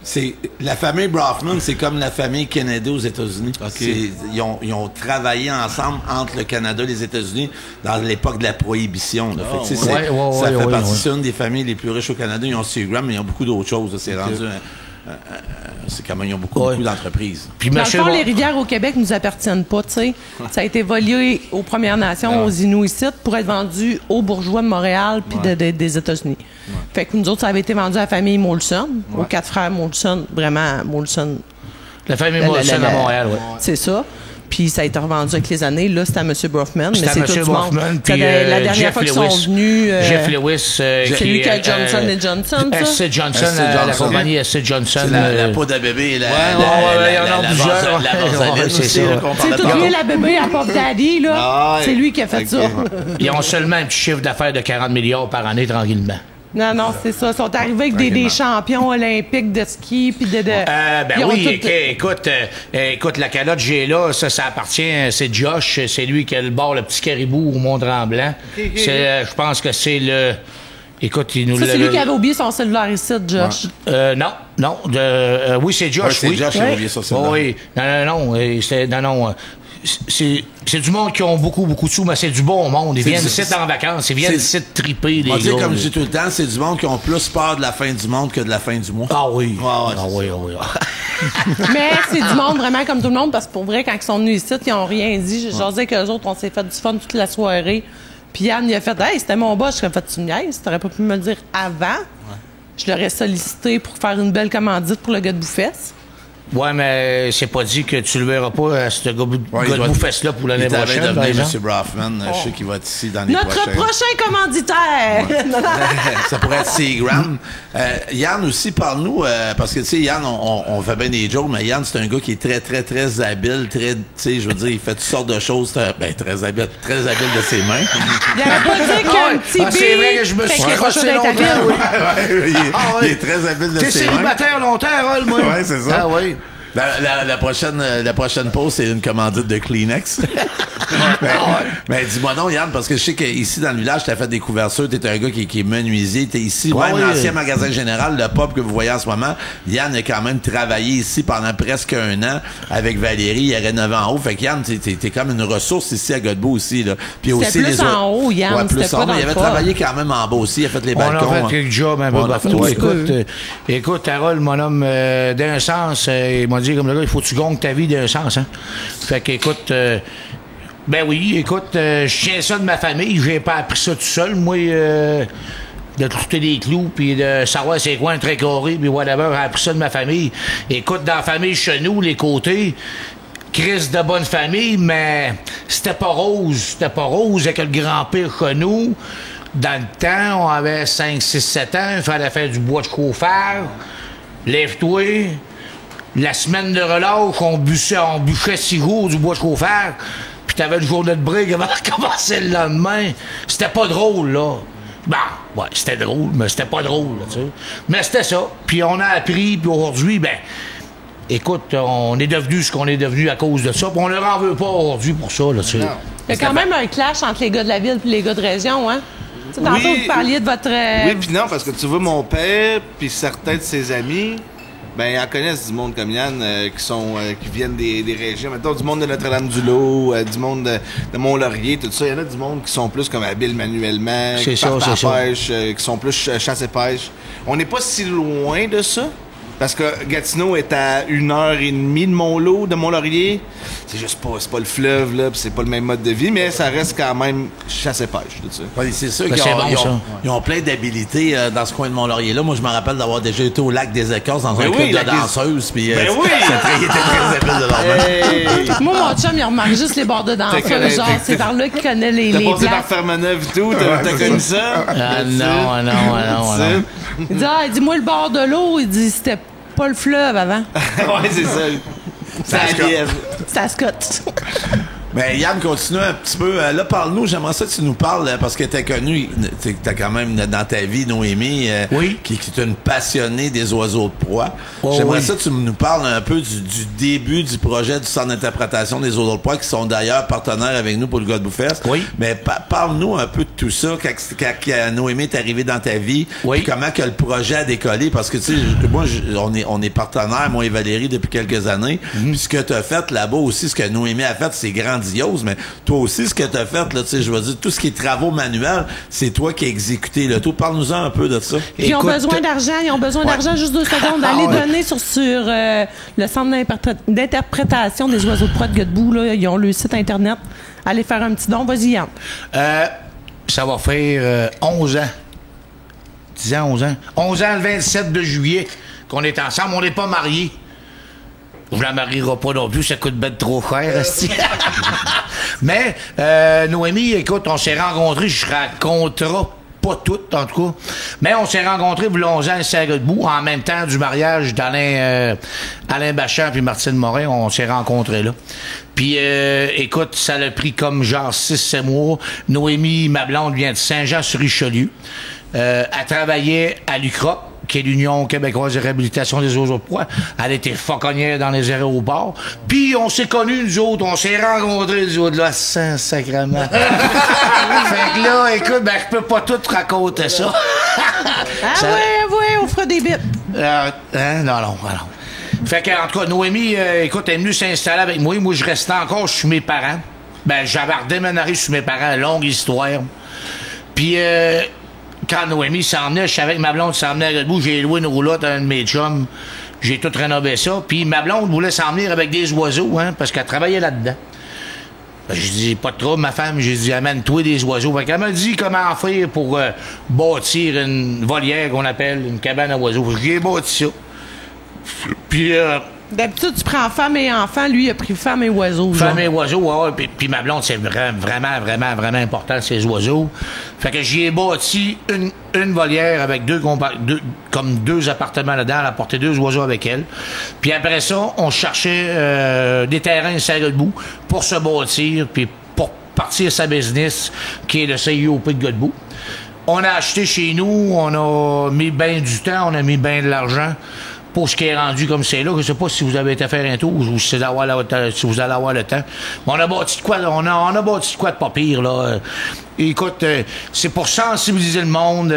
Speaker 2: C'est la famille Brafman, c'est comme la famille Kennedy aux États-Unis.
Speaker 5: Okay.
Speaker 2: Ils ont travaillé ensemble entre le Canada et les États-Unis dans l'époque de la prohibition. Là. Fait que, ça fait partie, c'est une des familles les plus riches au Canada. Ils ont Seagram, mais ils ont beaucoup d'autres choses. Là. C'est rendu c'est quand même, ils ont beaucoup d'entreprises.
Speaker 3: Puis dans le fond, les rivières au Québec nous appartiennent pas, tu sais. Ça a été volé aux Premières Nations, aux Inuits, pour être vendu aux bourgeois de Montréal puis des États-Unis. Ouais. Fait que nous autres, ça avait été vendu à la famille Molson, aux 4 frères Molson, vraiment Molson.
Speaker 7: La famille Molson à Montréal, oui.
Speaker 3: C'est ça. Puis ça a été revendu avec les années. Là, c'était à M. Brofman. Mais c'est tout du monde.
Speaker 7: Puis
Speaker 3: la dernière fois qu'ils sont venus...
Speaker 7: Jeff Lewis.
Speaker 3: c'est lui qui a Johnson & Johnson, ça?
Speaker 7: S.C. Johnson, la compagnie S.C. Johnson.
Speaker 2: La peau de bébé et la vaseline,
Speaker 7: c'est ça.
Speaker 3: C'est tout lui, la bébé à Pop Daddy, là. C'est lui qui a fait ça.
Speaker 7: Ils ont seulement un petit chiffre d'affaires de 40 milliards par année, tranquillement.
Speaker 3: Non, c'est ça. Ils sont arrivés avec des champions olympiques de ski puis de...
Speaker 7: Ben oui, écoute, la calotte j'ai là, ça appartient, c'est Josh, c'est lui qui a le bar, le petit caribou au Mont-Tremblant. Je pense que c'est le... Écoute, il nous l'a...
Speaker 3: c'est lui qui avait oublié son cellulaire ici, Josh.
Speaker 7: Non. Oui, c'est Josh,
Speaker 2: c'est Josh qui a oublié son cellulaire.
Speaker 7: Oui, non. C'est du monde qui ont beaucoup de sous, mais c'est du bon monde. Ils viennent ici en vacances, ils viennent ici triper, les gars.
Speaker 2: Comme je dis tout le temps, c'est du monde qui ont plus peur de la fin du monde que de la fin du mois.
Speaker 7: Ah oui. Oui.
Speaker 3: Mais c'est du monde vraiment comme tout le monde, parce que pour vrai, quand ils sont venus ici, ils n'ont rien dit. Je disais qu'eux autres, on s'est fait du fun toute la soirée. Puis Yann, il a fait « Hey, c'était mon boss. » Je lui ai fait « Tu me niaises? T'aurais pas pu me le dire avant? » Je l'aurais sollicité pour faire une belle commandite pour le gars de Bouffesse.
Speaker 7: Ouais, mais c'est pas dit que tu le verras pas à ce gars de Bouffesse-là pour l'année prochaine.
Speaker 2: Il devait devenir M. Brafman. Je sais qu'il va être ici dans les prochains.
Speaker 3: Notre prochain commanditaire!
Speaker 2: Ça pourrait être Seagram. Yann aussi, parle-nous, parce que, tu sais, Yann, on fait bien des jokes, mais Yann, c'est un gars qui est très, très, très habile, très, tu sais, je veux dire, il fait toutes sortes de choses, très habile de ses mains.
Speaker 3: Il n'aurait pas dit qu'un petit bébé...
Speaker 7: C'est vrai que je me suis crossé longtemps.
Speaker 2: Il est très habile de ses mains.
Speaker 7: T'es célibataire longtemps, Harold, moi.
Speaker 2: Ouais, c'est ça.
Speaker 7: Ah oui.
Speaker 2: La prochaine pause, c'est une commandite de Kleenex. mais dis-moi non, Yann, parce que je sais qu'ici, dans le village, tu as fait des couvertures, tu es un gars qui est menuisier, tu es ici, l'ancien magasin général, le pub que vous voyez en ce moment. Yann a quand même travaillé ici pendant presque 1 an avec Valérie, il rénové en haut. Fait que Yann, t'es comme une ressource ici à Godbout aussi. Là. Puis aussi
Speaker 3: plus en haut, Yann,
Speaker 2: ouais, plus
Speaker 3: c'était
Speaker 2: en
Speaker 3: pas
Speaker 2: haut,
Speaker 3: dans
Speaker 2: il avait travaillé quand même en bas aussi, il a fait les balcons.
Speaker 7: On a fait quelques jobs un peu partout. Écoute, Harold, mon homme, d'un sens, il m'a dit comme le gars, il faut que tu gagnes ta vie d'un sens, hein. Fait qu'écoute, ben oui, écoute, je tiens ça de ma famille, j'ai pas appris ça tout seul, moi, de trouver des clous, puis de savoir c'est quoi un trait carré, puis whatever, j'ai appris ça de ma famille. Écoute, dans la famille chez nous, les côtés, Chris de bonne famille, mais c'était pas rose avec le grand-père chez nous. Dans le temps, on avait 5, 6, 7 ans, il fallait faire du bois de chauffard, lève-toi. La semaine de relâche, on bûchait 6 jours du bois de chauffard, puis t'avais une journée de break avant de commencer le lendemain. C'était pas drôle, là. Ouais, c'était drôle, mais c'était pas drôle, là, tu sais. Mais c'était ça. Puis on a appris, puis aujourd'hui, écoute, on est devenu ce qu'on est devenu à cause de ça. Puis on leur en veut pas aujourd'hui pour ça. Là, tu sais.
Speaker 3: Il y a quand même un clash entre les gars de la ville et les gars de région, hein? Tu sais, tantôt, vous parliez de votre...
Speaker 5: Oui, puis non, parce que tu vois, mon père, puis certains de ses amis, ben, ils en connaissent du monde comme Yann, qui viennent des régions. Mettons, du monde de Notre-Dame-du-Lot, du monde de Mont-Laurier, tout ça. Il y en a du monde qui sont plus comme habiles manuellement, qui partent en pêche, qui sont plus chasse et pêche. On n'est pas si loin de ça. Parce que Gatineau est à 1h30 de Mont-Lot, de Mont-Laurier. C'est juste pas, c'est pas le fleuve, là, pis c'est pas le même mode de vie, mais ça reste quand même chasse et pêche, tout ça.
Speaker 2: Oui, c'est sûr qu'ils ont plein d'habilités dans ce coin de Mont-Laurier-là. Moi, je me rappelle d'avoir déjà été au lac des Écorces dans un club de danseuses, puis il était très habile de leur
Speaker 3: Moi, mon chum, il remarque juste les bords de danseuses. Genre, c'est par là qu'il connaît les
Speaker 5: places. T'as passé
Speaker 3: places.
Speaker 5: par Fermaneuve et tout, t'as connu ça?
Speaker 7: Non.
Speaker 3: Il dit, moi, le bord de l'eau, il dit, c'était pas le fleuve avant.
Speaker 5: Ouais, c'est ça.
Speaker 3: Ça scotte.
Speaker 2: Mais Yann, continue un petit peu. Là, parle-nous. J'aimerais ça que tu nous parles, parce que t'es connu, t'as quand même dans ta vie, Noémie, qui est une passionnée des oiseaux de proie. J'aimerais ça que tu nous parles un peu du début du projet du Centre d'interprétation des oiseaux de proie, qui sont d'ailleurs partenaires avec nous pour le Godbout Fest. Oui. Mais parle-nous un peu de tout ça, quand Noémie est arrivée dans ta vie, puis comment que le projet a décollé, parce que, tu sais, moi, on est partenaires, moi et Valérie, depuis quelques années. Puis ce que t'as fait là-bas aussi, ce que Noémie a fait, c'est grandiose. Mais toi aussi, ce que tu as fait, là, tu sais, je veux dire, tout ce qui est travaux manuels, c'est toi qui as exécuté le tout. Parle-nous-en un peu de ça.
Speaker 3: Ils ont besoin d'argent, juste 2 secondes. Allez donner sur le Centre d'interprétation des oiseaux de proie de Godbout, là. Ils ont le site Internet. Allez faire un petit don. Vas-y, Yann.
Speaker 7: Ça va faire 11 ans. 10 ans, 11 ans. 11 ans, le 27 de juillet, qu'on est ensemble. On n'est pas mariés. Je la marierai pas non plus, ça coûte ben trop cher, esti. Mais, Noémie, écoute, on s'est rencontrés, je raconterai pas toutes, en tout cas. Mais on s'est rencontrés, il y a 11 ans, à Godbout, en même temps du mariage Alain Bachand puis Martine Morin, on s'est rencontrés là. Puis, écoute, ça l'a pris comme genre 6-7 mois. Noémie, ma blonde, vient de Saint-Jean-sur-Richelieu. Elle travaillait à l'UQRA, qui est l'Union québécoise de réhabilitation des oiseaux de proie. Elle était fauconnière dans les aéroports. Puis on s'est connus, nous autres. On s'est rencontrés, nous autres, là, sacrément. Fait que là, écoute, ben, je peux pas tout raconter ça.
Speaker 3: Oui, on fera des bips.
Speaker 7: Non. Fait que, en tout cas, Noémie, écoute, elle est venue s'installer avec moi. Moi, je restais encore chez mes parents. Ben, j'avais redéménagé chez mes parents. Longue histoire. Puis, quand Noémie s'en venait, je savais que ma blonde s'en venait à Godbout, j'ai loué une roulotte à un de mes chums. J'ai tout rénové ça. Puis ma blonde voulait s'en venir avec des oiseaux, hein, parce qu'elle travaillait là-dedans. Ben, j'ai dit, pas de trouble, ma femme. J'ai dit, amène-toi des oiseaux. Fait qu'elle m'a dit comment faire pour bâtir une volière qu'on appelle une cabane à oiseaux. J'ai bâti ça. Puis,
Speaker 3: d'habitude, tu prends femme et enfant. Lui, il a pris femme et oiseaux.
Speaker 7: Femme et oiseaux, ouais. Puis ma blonde, c'est vraiment important, ces oiseaux. Fait que j'y ai bâti une volière avec comme deux appartements là-dedans. Elle a porté 2 oiseaux avec elle. Puis après ça, on cherchait des terrains à Godbout pour se bâtir, puis pour partir sa business, qui est le CIOP de Godbout. On a acheté chez nous, on a mis bien du temps, on a mis bien de l'argent pour ce qui est rendu comme c'est là. Je sais pas si vous avez été faire un tour ou si vous allez avoir le temps. Mais on a bâti de quoi, on a bâti de quoi de pas pire, là. Écoute, c'est pour sensibiliser le monde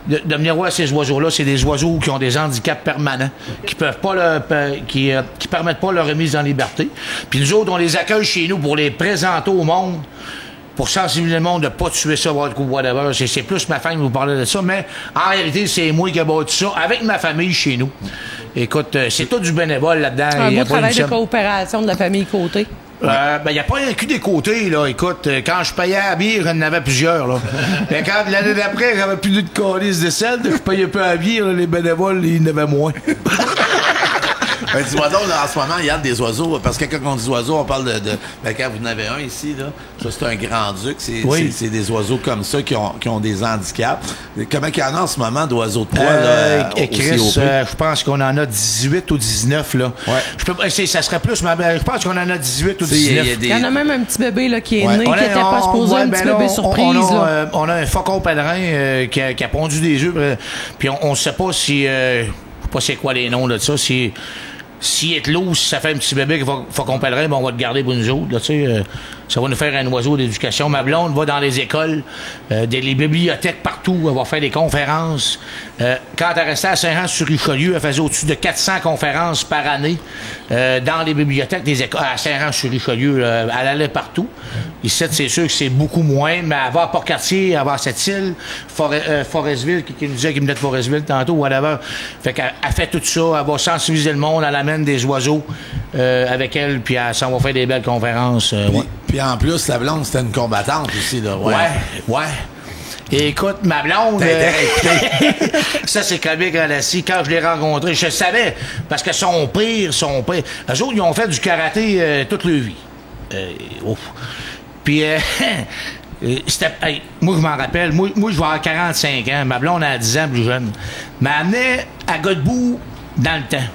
Speaker 7: de venir voir ces oiseaux-là. C'est des oiseaux qui ont des handicaps permanents, qui peuvent pas qui permettent pas leur remise en liberté. Puis nous autres, on les accueille chez nous pour les présenter au monde, pour sensibiliser le monde de ne pas tuer ça, voir le coup de whatever. C'est plus ma femme qui vous parlait de ça, mais en réalité, c'est moi qui ai bâti ça avec ma famille chez nous. Écoute, c'est tout du bénévole là-dedans.
Speaker 3: Un beau travail de coopération de la famille Côté.
Speaker 7: Ben, il n'y a pas que des côtés, là. Écoute, quand je payais à bière, il y en avait plusieurs, là. Mais quand l'année d'après, j'avais plus de calice de sel, je payais pas à bière, là, les bénévoles, il y en avait moins.
Speaker 2: Ben, dis-moi donc, là, en ce moment, il y a des oiseaux, parce que quand on dit oiseaux, on parle ben, quand vous en avez un ici, là, ça, c'est un grand-duc, c'est des oiseaux comme ça qui ont des handicaps. Comment il y en a en ce moment d'oiseaux de proie, là,
Speaker 7: Chris, je pense qu'on en a 18 ou 19, là. Ouais. Ça serait plus, mais je pense qu'on en a 18 ou 19.
Speaker 3: Il y en a même un petit bébé, là, qui est né, qui n'était pas supposé, un petit bébé surprise, là.
Speaker 7: On a un faucon pèlerin qui a pondu des œufs, puis on ne sait pas si... je sais pas c'est quoi les noms de ça, s'il est lourd, si ça fait un petit bébé qu'il faut qu'on pèlerait, ben on va le garder pour nous autres. Là, ça va nous faire un oiseau d'éducation. Ma blonde va dans les écoles, les bibliothèques partout, elle va faire des conférences. Quand elle restait à Saint-Jean-sur-Richelieu, elle faisait au-dessus de 400 conférences par année dans les bibliothèques des écoles. À Saint-Jean-sur-Richelieu, elle allait partout. Ici, c'est sûr que c'est beaucoup moins, mais elle va à Port-Cartier, elle va à Sept-Îles, Forestville, qui nous disait qu'il venait de Forestville tantôt, whatever. Fait qu'elle fait tout ça, elle va sensibiliser le monde, elle amène des oiseaux avec elle, puis elle s'en va faire des belles conférences.
Speaker 2: Puis en plus, la blonde, c'était une combattante aussi, là.
Speaker 7: Ouais. Et écoute, ma blonde, ça c'est comique à la scie. Quand je l'ai rencontré, je savais, parce que son père, eux autres, ils ont fait du karaté toute leur vie. Puis, moi, je m'en rappelle, moi, je vais avoir 45 ans, ma blonde a 10 ans plus jeune. M'a amené à Godbout dans le temps.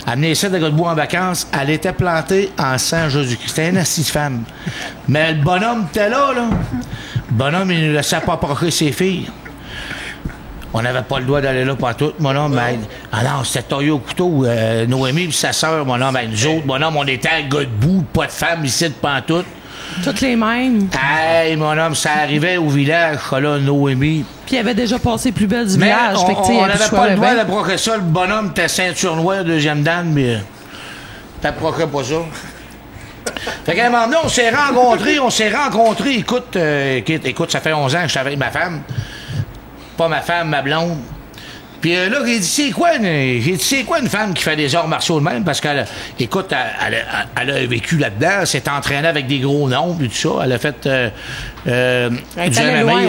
Speaker 7: Amené ici de Godbout en vacances, elle était plantée en sang Jésus-Christ. C'était une assise femme. Mais le bonhomme était là. Le bonhomme, il ne laissait pas approcher ses filles. On n'avait pas le droit d'aller là partout. Mon homme, ah non, c'était taillé au couteau. Noémie et sa sœur, mon homme, nous autres, mon homme, on était à Godbout, pas de femmes ici de pantoute.
Speaker 3: Toutes les mêmes.
Speaker 7: Hey, mon homme, ça arrivait au village, là, Noémie.
Speaker 3: Puis il avait déjà passé plus belle du
Speaker 7: mais
Speaker 3: village.
Speaker 7: On n'avait pas le droit d'approcher ça. Le bonhomme était ceinture noire, deuxième dan, mais t'approchais pas ça. Fait qu'à un moment donné, on s'est rencontrés. Écoute, ça fait 11 ans que je suis avec ma femme. Pas ma femme, ma blonde. Puis là, j'ai dit, c'est quoi une femme qui fait des arts martiaux de même? Parce qu'elle, écoute, elle a vécu là-dedans, elle s'est entraînée avec des gros noms, puis tout ça. Elle a fait du MMA,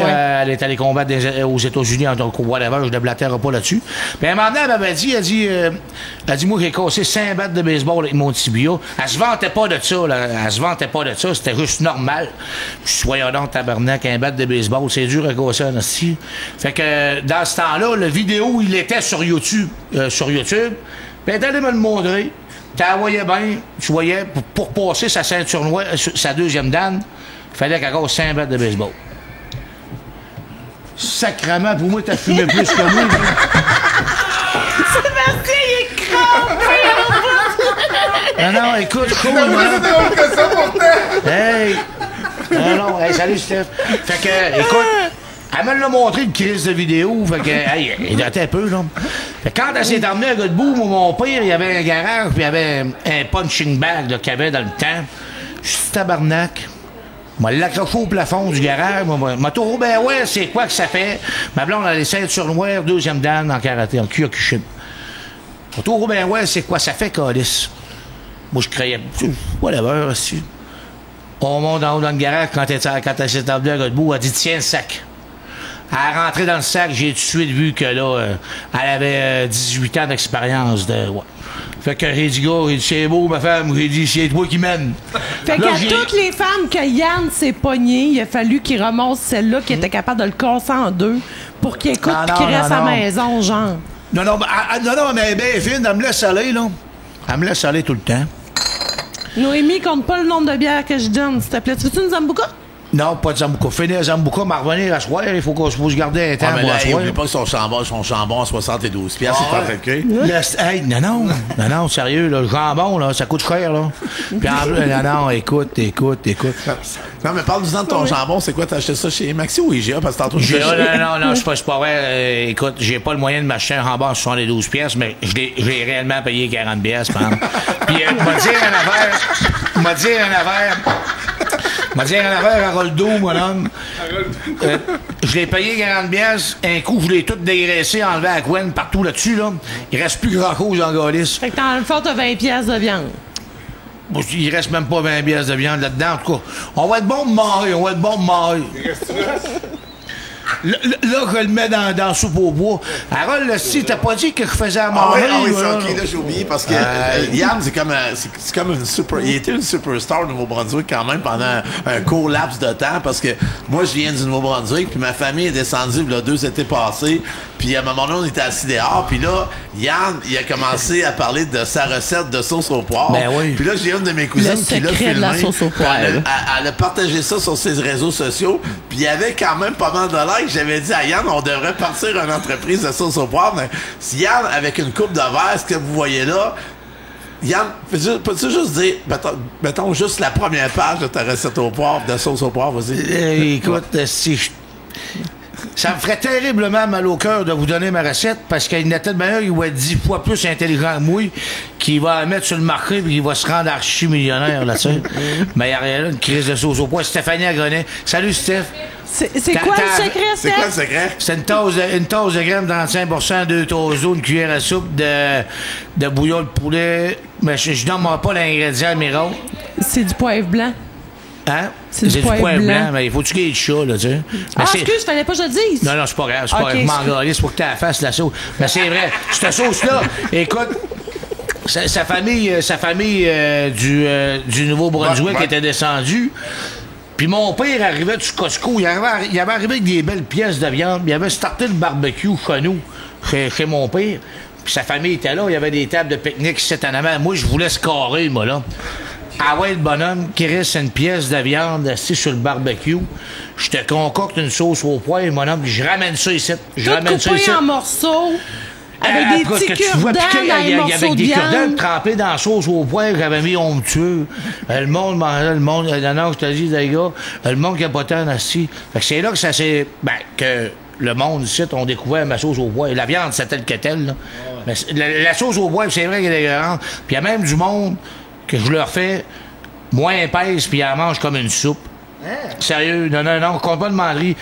Speaker 7: elle est allée combattre aux États-Unis, donc whatever, je ne blatère pas là-dessus. Puis à un moment donné, elle m'avait dit, elle dit, moi, j'ai cassé 5 battes de baseball avec mon tibia. Elle se vantait pas de ça, là. C'était juste normal. Puis soyons donc, tabarnak, un bat de baseball, c'est dur à casser, hostie. Fait que dans ce temps-là, la vidéo, il était sur YouTube. Puis elle est allée me le montrer. Tu la voyais bien. Tu voyais, pour passer sa ceinture noire, sa deuxième dan, il fallait qu'elle casse 5 battes de baseball. Sacrement, pour moi, t'as fumé plus que moi.
Speaker 3: Sébastien, il est crampé.
Speaker 7: Non, écoute, cool, hey! Non, hey, salut, Steph. Fait que, écoute, elle me l'a montré, une crise de vidéo. Fait que, hey, il datait un peu, là. Fait que quand elle s'est emmenée à Godbout, mon père, il y avait un garage, puis il y avait un punching bag, là, qu'il y avait dans le temps. Je suis tabarnak. M'a l'accroché au plafond du garage. M'a tout, ben ouais, c'est quoi que ça fait? Ma blonde, elle a les ceintures noires, deuxième dan en karaté, en Kyokushin. M'a tout, ben ouais, c'est quoi ça fait, calice? Moi, je croyais, whatever, aussi. On monte en haut dans le garage, quand elle s'est emmenée à Godbout, elle dit, tiens, le sac. Elle est rentrée dans le sac, j'ai tout de suite vu que là, elle avait 18 ans d'expérience de. Ouais. Fait que j'ai dit, gars, c'est beau, ma femme. J'ai dit, c'est toi qui mène.
Speaker 3: Fait qu'à toutes les femmes que Yann s'est pogné, il a fallu qu'il remonte celle-là qui était capable de le casser en deux pour qu'il écoute et qu'il reste à la maison, genre.
Speaker 7: Non, mais elle est bien fine, elle me laisse aller, là. Elle me laisse aller tout le temps.
Speaker 3: Noémie, compte pas le nombre de bières que je donne, s'il te plaît. Tu veux-tu une Zambuca?
Speaker 7: Non, pas de Zambuca. Finir Zambuca, mais revenir à soir, il faut se garder un temps pour à soir.
Speaker 2: N'oublie pas que son chambon à 72$, c'est pas fait.
Speaker 7: Hey, non, sérieux, là, le jambon, là, ça coûte cher, là. Puis en plus, non, écoute.
Speaker 2: Non, mais parle-nous-en de ton jambon, c'est quoi, t'as acheté ça chez Maxi ou IGA? Parce que tantôt,
Speaker 7: non, c'est pas vrai. Écoute, j'ai pas le moyen de m'acheter un jambon à 72$, mais j'ai réellement payé 40$, par exemple. Puis, m'a dit un affaire à Roldo, mon homme. Je l'ai payé 40$. Un coup, je l'ai tout dégraissé, enlevé à Gwen partout là-dessus, là. Il reste plus grand-chose en galice.
Speaker 3: Fait que dans le fond, t'as 20$ de viande.
Speaker 7: Bon, il reste même pas 20$ de viande là-dedans. En tout cas, on va être bon de manger, Là, je le mets dans la soupe au bois. Harold, si t'as pas dit que je faisais à manger.
Speaker 2: Oui, c'est ok, là, j'ai oublié parce que Yann, c'est comme une super. Il était une superstar au Nouveau-Brunswick quand même pendant un court laps de temps parce que moi, je viens du Nouveau-Brunswick, puis ma famille est descendue là, 2 étés passés. Puis à un moment donné, on était assis dehors, puis là, Yann, il a commencé à parler de sa recette de sauce au poivre.
Speaker 7: Ben oui.
Speaker 2: Puis là, j'ai une de mes cousines qui l'a filmé.
Speaker 3: De la sauce au poivre.
Speaker 2: Elle a partagé ça sur ses réseaux sociaux, puis il y avait quand même pas mal de likes. J'avais dit à Yann, on devrait partir une entreprise de sauce au poivre. Mais si Yann, avec une coupe de verre, ce que vous voyez là, Yann, peux-tu juste dire, mettons juste la première page de ta recette au poivre, de sauce au poivre, vas-y.
Speaker 7: Écoute, ça me ferait terriblement mal au cœur de vous donner ma recette parce qu'il y en a tellement un qui va être 10 fois plus intelligent que moi, qui va la mettre sur le marché et qui va se rendre archi-millionnaire là-dessus. Mais il y a rien là, une crise de sauce au poivre. Stéphanie Agronet. Salut, Steph.
Speaker 3: C'est quoi le secret,
Speaker 2: C'est quoi le secret?
Speaker 7: C'est une tasse de crème 35%, 2 tasses d'eau, une cuillère à soupe de bouillon de poulet. Mais je nomme pas l'ingrédient miracle.
Speaker 3: C'est du poivre blanc.
Speaker 7: Hein?
Speaker 3: C'est du poivre blanc.
Speaker 7: Mais il faut que tu qu'il y ait du chat, là, tu sais.
Speaker 3: Excuse, fallait pas que je le dise.
Speaker 7: Non, c'est pas grave, c'est pas grave. Je m'en galisse pour que tu la fasses, la sauce. Mais c'est vrai, cette sauce-là, écoute, sa famille du Nouveau-Brunswick était descendue. Puis mon père arrivait du Costco. Il avait arrivé avec des belles pièces de viande. Il avait starté le barbecue chez nous, chez mon père. Puis sa famille était là. Il y avait des tables de pique-nique ici en avant. Moi, je voulais scorer, moi, là. Ah ouais, le bonhomme qui reste une pièce de viande assise sur le barbecue. Je te concocte une sauce au poivre, mon homme, je ramène ça ici. Je ramène ça ici.
Speaker 3: En morceaux. Avec des petits cure-dents dans les morceaux
Speaker 7: avec
Speaker 3: de
Speaker 7: des
Speaker 3: viande.
Speaker 7: cure-dents trempés dans la sauce au poivre, j'avais mis onctueux. Le monde mangeait, non, je te dis, les gars, le monde capotait en assis. Fait que c'est là que ça s'est, que le monde ici ont découvert ma sauce au poivre. La viande, c'était telle que telle, là. Mais la sauce au poivre, c'est vrai qu'elle est grande. Puis il y a même du monde que je leur fais moins épaisse, puis ils en mangent comme une soupe. Sérieux, non, on compte pas de menterie.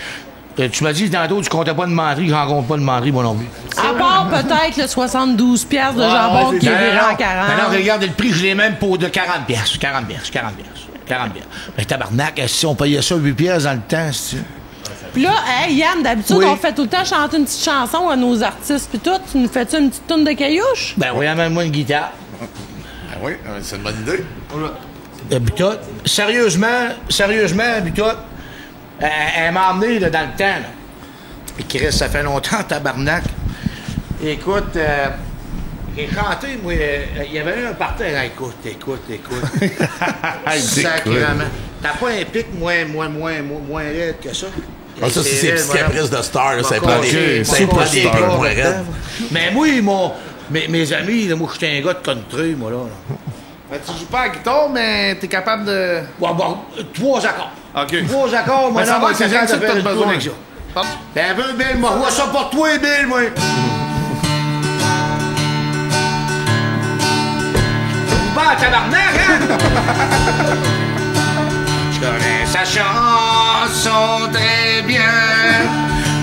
Speaker 7: Tu m'as dit tantôt, tu comptais pas de menterie, j'en compte pas de menterie, moi non plus.
Speaker 3: À part peut-être le 72 piastres de jambon qui est viré en 40.
Speaker 7: Non, regarde le prix, je l'ai même pour de 40 piastres. 40 piastres. Mais tabarnak, si on payait ça 8 piastres dans le temps, c'est...
Speaker 3: Puis là, hey, Yann, d'habitude,
Speaker 7: Oui.
Speaker 3: on fait tout le temps chanter une petite chanson à nos artistes puis tout. Tu nous fais-tu une petite tourne de caillouche?
Speaker 7: Ben oui, amène-moi une guitare.
Speaker 2: Oui, c'est une bonne idée.
Speaker 7: Butot. Sérieusement, Butot, elle m'a emmené là, dans le temps. Là. Et Chris, ça fait longtemps, tabarnak. Écoute, j'ai chanté, moi, il y avait eu un parterre. Écoute. Sacrément. T'as pas un pic moins raide que ça?
Speaker 2: Ah, ça, c'est ses petites caprices de star, là, ça prend des pics moins raides.
Speaker 7: Mais moi, mes amis, là, moi, j'étais un gars de country, moi, là.
Speaker 6: Tu joues pas à la guitare, mais t'es capable de...
Speaker 7: Ouais, bon, 3 accords.
Speaker 6: OK.
Speaker 7: 3 accords, moi,
Speaker 6: Mais ça
Speaker 7: là,
Speaker 6: va,
Speaker 7: moi,
Speaker 6: c'est
Speaker 7: capable
Speaker 6: gentil
Speaker 7: de
Speaker 6: que
Speaker 7: faire
Speaker 6: t'as
Speaker 7: une
Speaker 6: besoin.
Speaker 7: connexion. Ben, un peu, Bill, moi, vois ça pour toi, Bill, moi. Bah, tabarnak, hein? Je connais sa chanson très bien.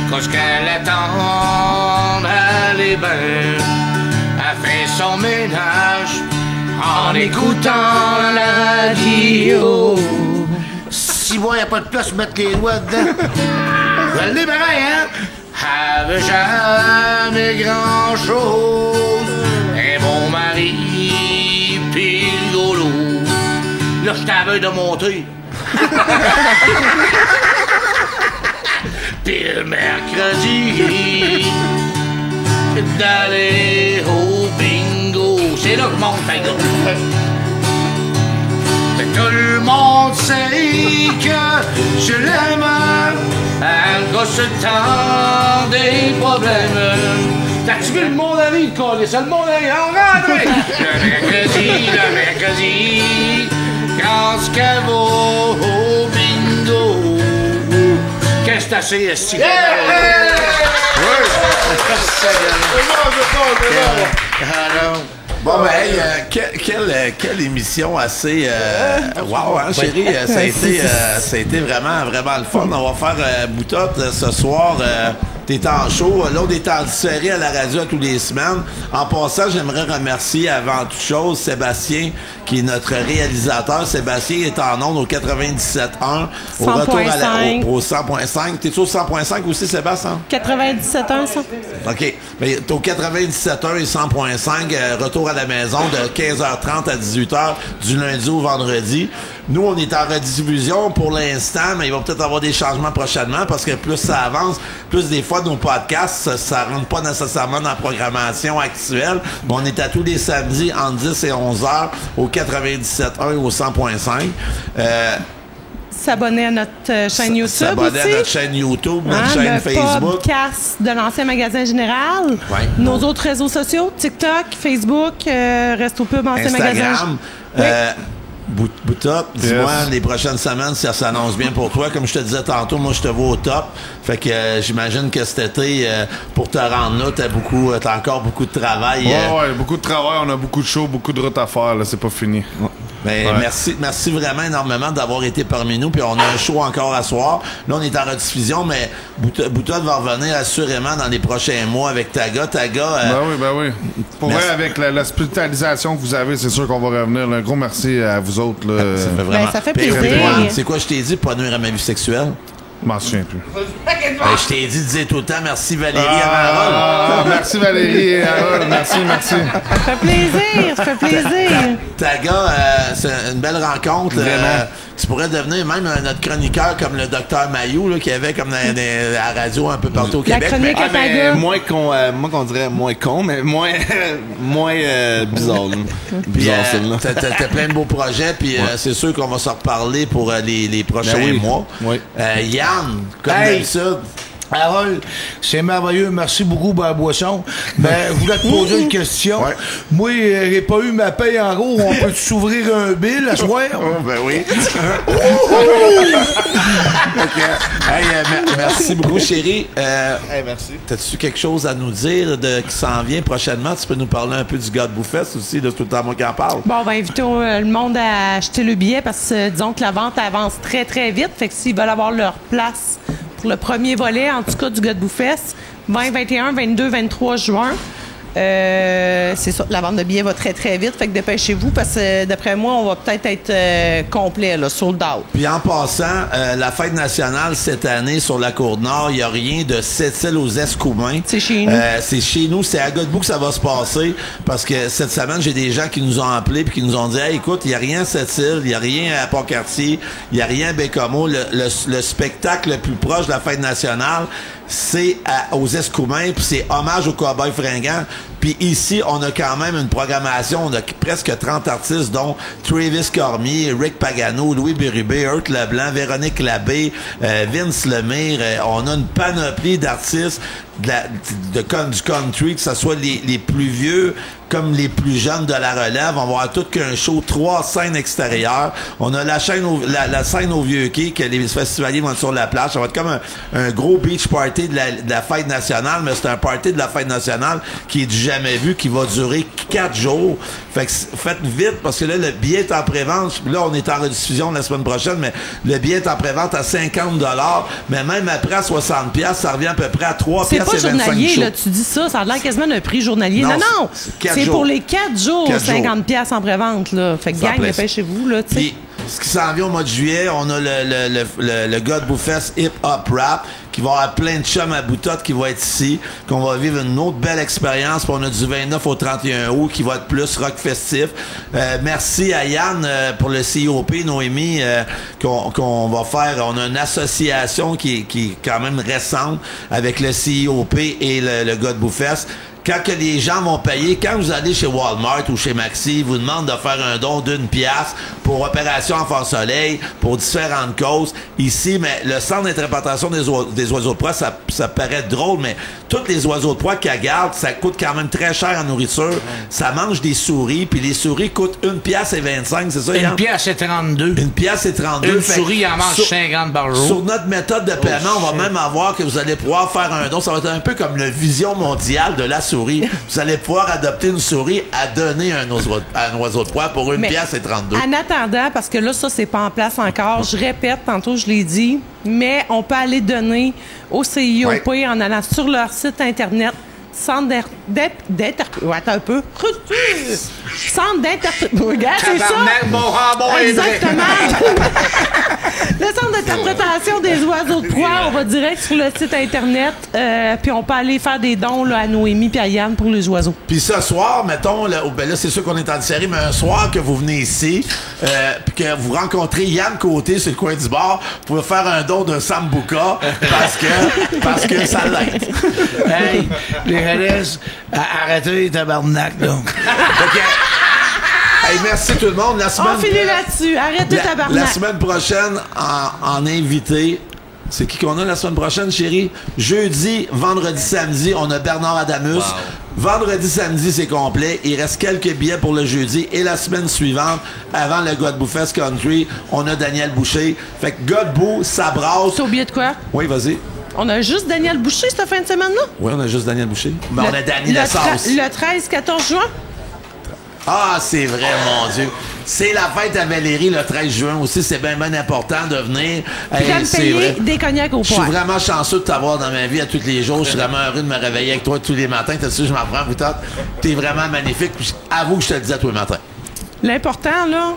Speaker 7: Quand qu'elle attend, elle est belle. Elle fait son ménage en écoutant la radio. Si moi, y a pas de place pour mettre les doigts dedans. Elle est pareil, hein? Avait jamais grand-chose. Et mon mari, pis rigolo. Là, je t'avais de monter. Pis le mercredi, d'aller au bingo. C'est là que monte ta gueule. Mais tout le monde sait que je l'aime. Elle gosse le temps des problèmes. T'as-tu vu le monde à vie, le seul monde à vie, on rentre! Le mercredi, quand ce qu'elle va au bingo. Qu'est-ce que t'as fait, esti?
Speaker 2: Bon, ben, hey, quelle émission assez... wow, hein, chérie, ça a été vraiment, vraiment le fun. On va faire Boutotte ce soir. T'es en show. Là, on est en différé à la radio à tous les semaines. En passant, j'aimerais remercier avant toute chose Sébastien, qui est notre réalisateur. Sébastien est en ondes au 97.1. Au retour au 100.5. T'es-tu au 100.5 aussi, Sébastien?
Speaker 3: 97.1, ça.
Speaker 2: OK. Mais t'es au 97.1 et 100.5, retour à la maison de 15h30 à 18h du lundi au vendredi. Nous, on est en rediffusion pour l'instant, mais il va peut-être avoir des changements prochainement parce que plus ça avance, plus des fois nos podcasts, ça rentre pas nécessairement dans la programmation actuelle. Mais on est à tous les samedis entre 10 et 11h au 97.1 et au 100.5.
Speaker 3: s'abonner à notre chaîne YouTube
Speaker 2: S'abonner
Speaker 3: aussi.
Speaker 2: à notre chaîne YouTube, notre chaîne
Speaker 3: le
Speaker 2: Facebook.
Speaker 3: podcast de l'ancien magasin général.
Speaker 2: Ouais.
Speaker 3: Nos autres réseaux sociaux, TikTok, Facebook, Resto Pub, ancien magasin.
Speaker 2: Instagram.
Speaker 3: Oui.
Speaker 2: Bouta, dis-moi,
Speaker 6: Yes.
Speaker 2: les prochaines semaines, ça s'annonce bien pour toi. Comme je te disais tantôt, moi, je te vois au top. Fait que j'imagine que cet été, pour te rendre là, t'as encore beaucoup de travail.
Speaker 6: Ouais, beaucoup de travail, on a beaucoup de shows, beaucoup de routes à faire, là, c'est pas fini.
Speaker 2: Mais
Speaker 6: Ouais.
Speaker 2: merci vraiment énormément d'avoir été parmi nous. Puis on a un show encore à soir. Là, on est en rediffusion, mais Boutade va revenir assurément dans les prochains mois avec Taga.
Speaker 6: Ben oui. Pour
Speaker 2: Merci.
Speaker 6: vrai, avec l'hospitalisation que vous avez, c'est sûr qu'on va revenir. Là. Un gros merci à vous autres. Là.
Speaker 2: Ça fait vraiment
Speaker 3: ça fait
Speaker 2: Puis,
Speaker 3: plaisir.
Speaker 2: Antoine, c'est quoi je t'ai dit, pas nuire à ma vie sexuelle?
Speaker 6: Je m'en souviens plus.
Speaker 2: Je t'ai dit, disais tout le temps merci Valérie Amarol.
Speaker 6: Merci Valérie et Harold, merci.
Speaker 3: Ça fait plaisir, ça fait plaisir.
Speaker 2: Taga, c'est une belle rencontre.
Speaker 5: Vraiment.
Speaker 2: Tu pourrais devenir même notre chroniqueur comme le docteur Mayou, là, qui avait comme à la radio un peu partout au
Speaker 3: La
Speaker 2: Québec.
Speaker 3: chronique
Speaker 2: Mais-
Speaker 3: à Taga.
Speaker 5: Moins con, moi qu'on dirait moins con, mais moins bizarre. Là.
Speaker 2: Puis,
Speaker 5: Bizarre, celle-là.
Speaker 2: t'as plein de beaux projets, puis c'est sûr qu'on va se reparler pour les prochains
Speaker 5: Ben oui.
Speaker 2: mois.
Speaker 5: Oui.
Speaker 2: Yann, comme
Speaker 7: Hey!
Speaker 2: d'habitude,
Speaker 7: Harold, c'est merveilleux. Merci beaucoup pour la boisson. Ben, je voulais te poser une question.
Speaker 2: Ouais.
Speaker 7: Moi, j'ai pas eu ma paye en gros. On peut s'ouvrir un bill à soir?
Speaker 2: ben oui. Hey, merci beaucoup, chérie.
Speaker 5: Merci.
Speaker 2: T'as-tu quelque chose à nous dire qui s'en vient prochainement? Tu peux nous parler un peu du gars de Bouffesse aussi, de tout le temps moi qui en parle.
Speaker 3: Bon, on va inviter le monde à acheter le billet parce que disons que la vente avance très, très vite. Fait que s'ils veulent avoir leur place pour le premier volet, en tout cas du gars de Bouffesse, 20, 21, 22, 23 juin. C'est ça, la vente de billets va très, très vite. Fait que dépêchez-vous parce que d'après moi, on va peut-être être complet, là, sold out.
Speaker 2: Puis en passant, la fête nationale cette année sur la Côte-Nord, il n'y a rien de Sept-Îles aux Escoumins.
Speaker 3: C'est chez nous.
Speaker 2: C'est chez nous, c'est à Godbout que ça va se passer parce que cette semaine, j'ai des gens qui nous ont appelés puis qui nous ont dit hey, écoute, il n'y a rien à Sept-Îles, il n'y a rien à Pont-Cartier, il n'y a rien à Bécomo. Le spectacle le plus proche de la fête nationale, c'est aux Escoumins, puis c'est hommage aux Cowboys fringants. Puis ici, on a quand même une programmation, on a presque 30 artistes, dont Travis Cormier, Rick Pagano, Louis Bérubé, Hurt Leblanc, Véronique Labbé, Vince Lemire. On a une panoplie d'artistes du country, que ce soit les plus vieux comme les plus jeunes de la relève. On va avoir tout qu'un show, 3 scènes extérieures. On a la scène au Vieux-Quai, que les festivaliers vont être sur la plage. Ça va être comme un gros beach party de la fête nationale, mais c'est un party de la fête nationale qui est du jamais vu, qui va durer 4 jours. Fait que faites vite, parce que là, le billet est en pré-vente. Là, on est en rediffusion la semaine prochaine, mais le billet est en pré-vente à 50 $. Mais même après, à 60 $, ça revient à peu près à 3
Speaker 3: C'est
Speaker 2: $.
Speaker 3: pas journalier, là, tu dis ça. Ça a l'air quasiment d'un prix journalier.
Speaker 2: Non,
Speaker 3: Non,
Speaker 2: c'est 4
Speaker 3: c'est
Speaker 2: jours.
Speaker 3: pour les 4 jours,
Speaker 2: 4 jours.
Speaker 3: 50 $ en pré-vente, là. Fait que
Speaker 2: Ça
Speaker 3: gang,
Speaker 2: plaise.
Speaker 3: dépêchez-vous, là, tu sais.
Speaker 2: Puis, ce qui s'en vient au mois de juillet, on a le gars de Bouffesse Hip Hop Rap qui va avoir plein de chums à Boutotte qui va être ici, qu'on va vivre une autre belle expérience. Puis on a du 29 au 31 août qui va être plus rock festif. Merci à Yann pour le CIOP, Noémie, qu'on va faire. On a une association qui est quand même récente avec le CIOP et le gars de Bouffesse. Quand que les gens vont payer, quand vous allez chez Walmart ou chez Maxi, ils vous demandent de faire un don d'1 piastre pour Opération Enfant Soleil, pour différentes causes. Ici, mais le centre d'interprétation des oiseaux de proie, ça paraît drôle, mais tous les oiseaux de proie qu'ils gardent, ça coûte quand même très cher en nourriture. Ça mange des souris, puis les souris coûtent 1 piastre et 25, c'est ça, Yann?
Speaker 7: Une pièce, c'est 32.
Speaker 2: 1 piastre et 32.
Speaker 7: Une
Speaker 2: Fait
Speaker 7: souris,
Speaker 2: que
Speaker 7: en mange 50 par jour.
Speaker 2: Sur notre méthode de paiement, on va même avoir que vous allez pouvoir faire un don. Ça va être un peu comme le Vision mondiale de la souris. Vous allez pouvoir adopter une souris à donner à un oiseau de proie pour 1 piastre et 32.
Speaker 3: En attendant, parce que là, ça, c'est pas en place encore, je répète, tantôt, je l'ai dit, mais on peut aller donner au CIOP en allant sur leur site Internet. Centre attends un peu. Centre d'interprétation. Regarde, c'est ça.
Speaker 7: Tabarnak, bon rambon est vrai.
Speaker 3: Exactement. Le centre d'interprétation des oiseaux de proie, on va direct sur le site Internet, puis on peut aller faire des dons là, à Noémie et à Yann pour les oiseaux.
Speaker 2: Puis ce soir, mettons, là, c'est sûr qu'on est en série, mais un soir que vous venez ici, puis que vous rencontrez Yann Côté sur le coin du bar, vous pouvez faire un don d'un Sambuca parce que ça l'aide.
Speaker 7: Hey, les Relais, arrêtez, tabarnak, là.
Speaker 2: Fait que, Hey, merci tout le monde. La semaine,
Speaker 3: On finit là-dessus. Arrête de
Speaker 2: la
Speaker 3: tabarnak.
Speaker 2: semaine prochaine, en invité, c'est qui qu'on a la semaine prochaine, chérie? Jeudi, vendredi, samedi, on a Bernard Adamus.
Speaker 5: Wow.
Speaker 2: Vendredi, samedi, c'est complet. Il reste quelques billets pour le jeudi. Et la semaine suivante, avant le Godbout Fest Country, on a Daniel Boucher. Fait que Godbout, ça brasse.
Speaker 3: T'as oublié de quoi?
Speaker 2: Oui, vas-y.
Speaker 3: On a juste Daniel Boucher cette fin de semaine-là?
Speaker 2: Oui, on a juste Daniel Boucher. Mais on a Danny Lessance.
Speaker 3: Le 13-14 juin?
Speaker 2: Ah, c'est vrai, mon Dieu. C'est la fête à Valérie le 13 juin aussi. C'est bien important de venir.
Speaker 3: Puis
Speaker 2: Hey,
Speaker 3: de me
Speaker 2: c'est
Speaker 3: payer
Speaker 2: vrai.
Speaker 3: des cognacs au
Speaker 2: Je suis
Speaker 3: poil.
Speaker 2: vraiment chanceux de t'avoir dans ma vie à tous les jours. Je suis vraiment heureux de me réveiller avec toi tous les matins. T'as su, je m'en prends, Boutotte. T'es vraiment magnifique. Puis avoue que je te le dis à tous les matins.
Speaker 3: L'important, là,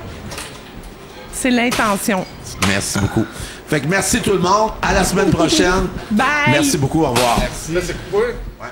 Speaker 3: c'est l'intention.
Speaker 2: Merci beaucoup. Fait que merci tout le monde. À la semaine prochaine.
Speaker 3: Bye!
Speaker 2: Merci beaucoup. Au revoir.
Speaker 6: Là, c'est coupé.
Speaker 2: Ouais.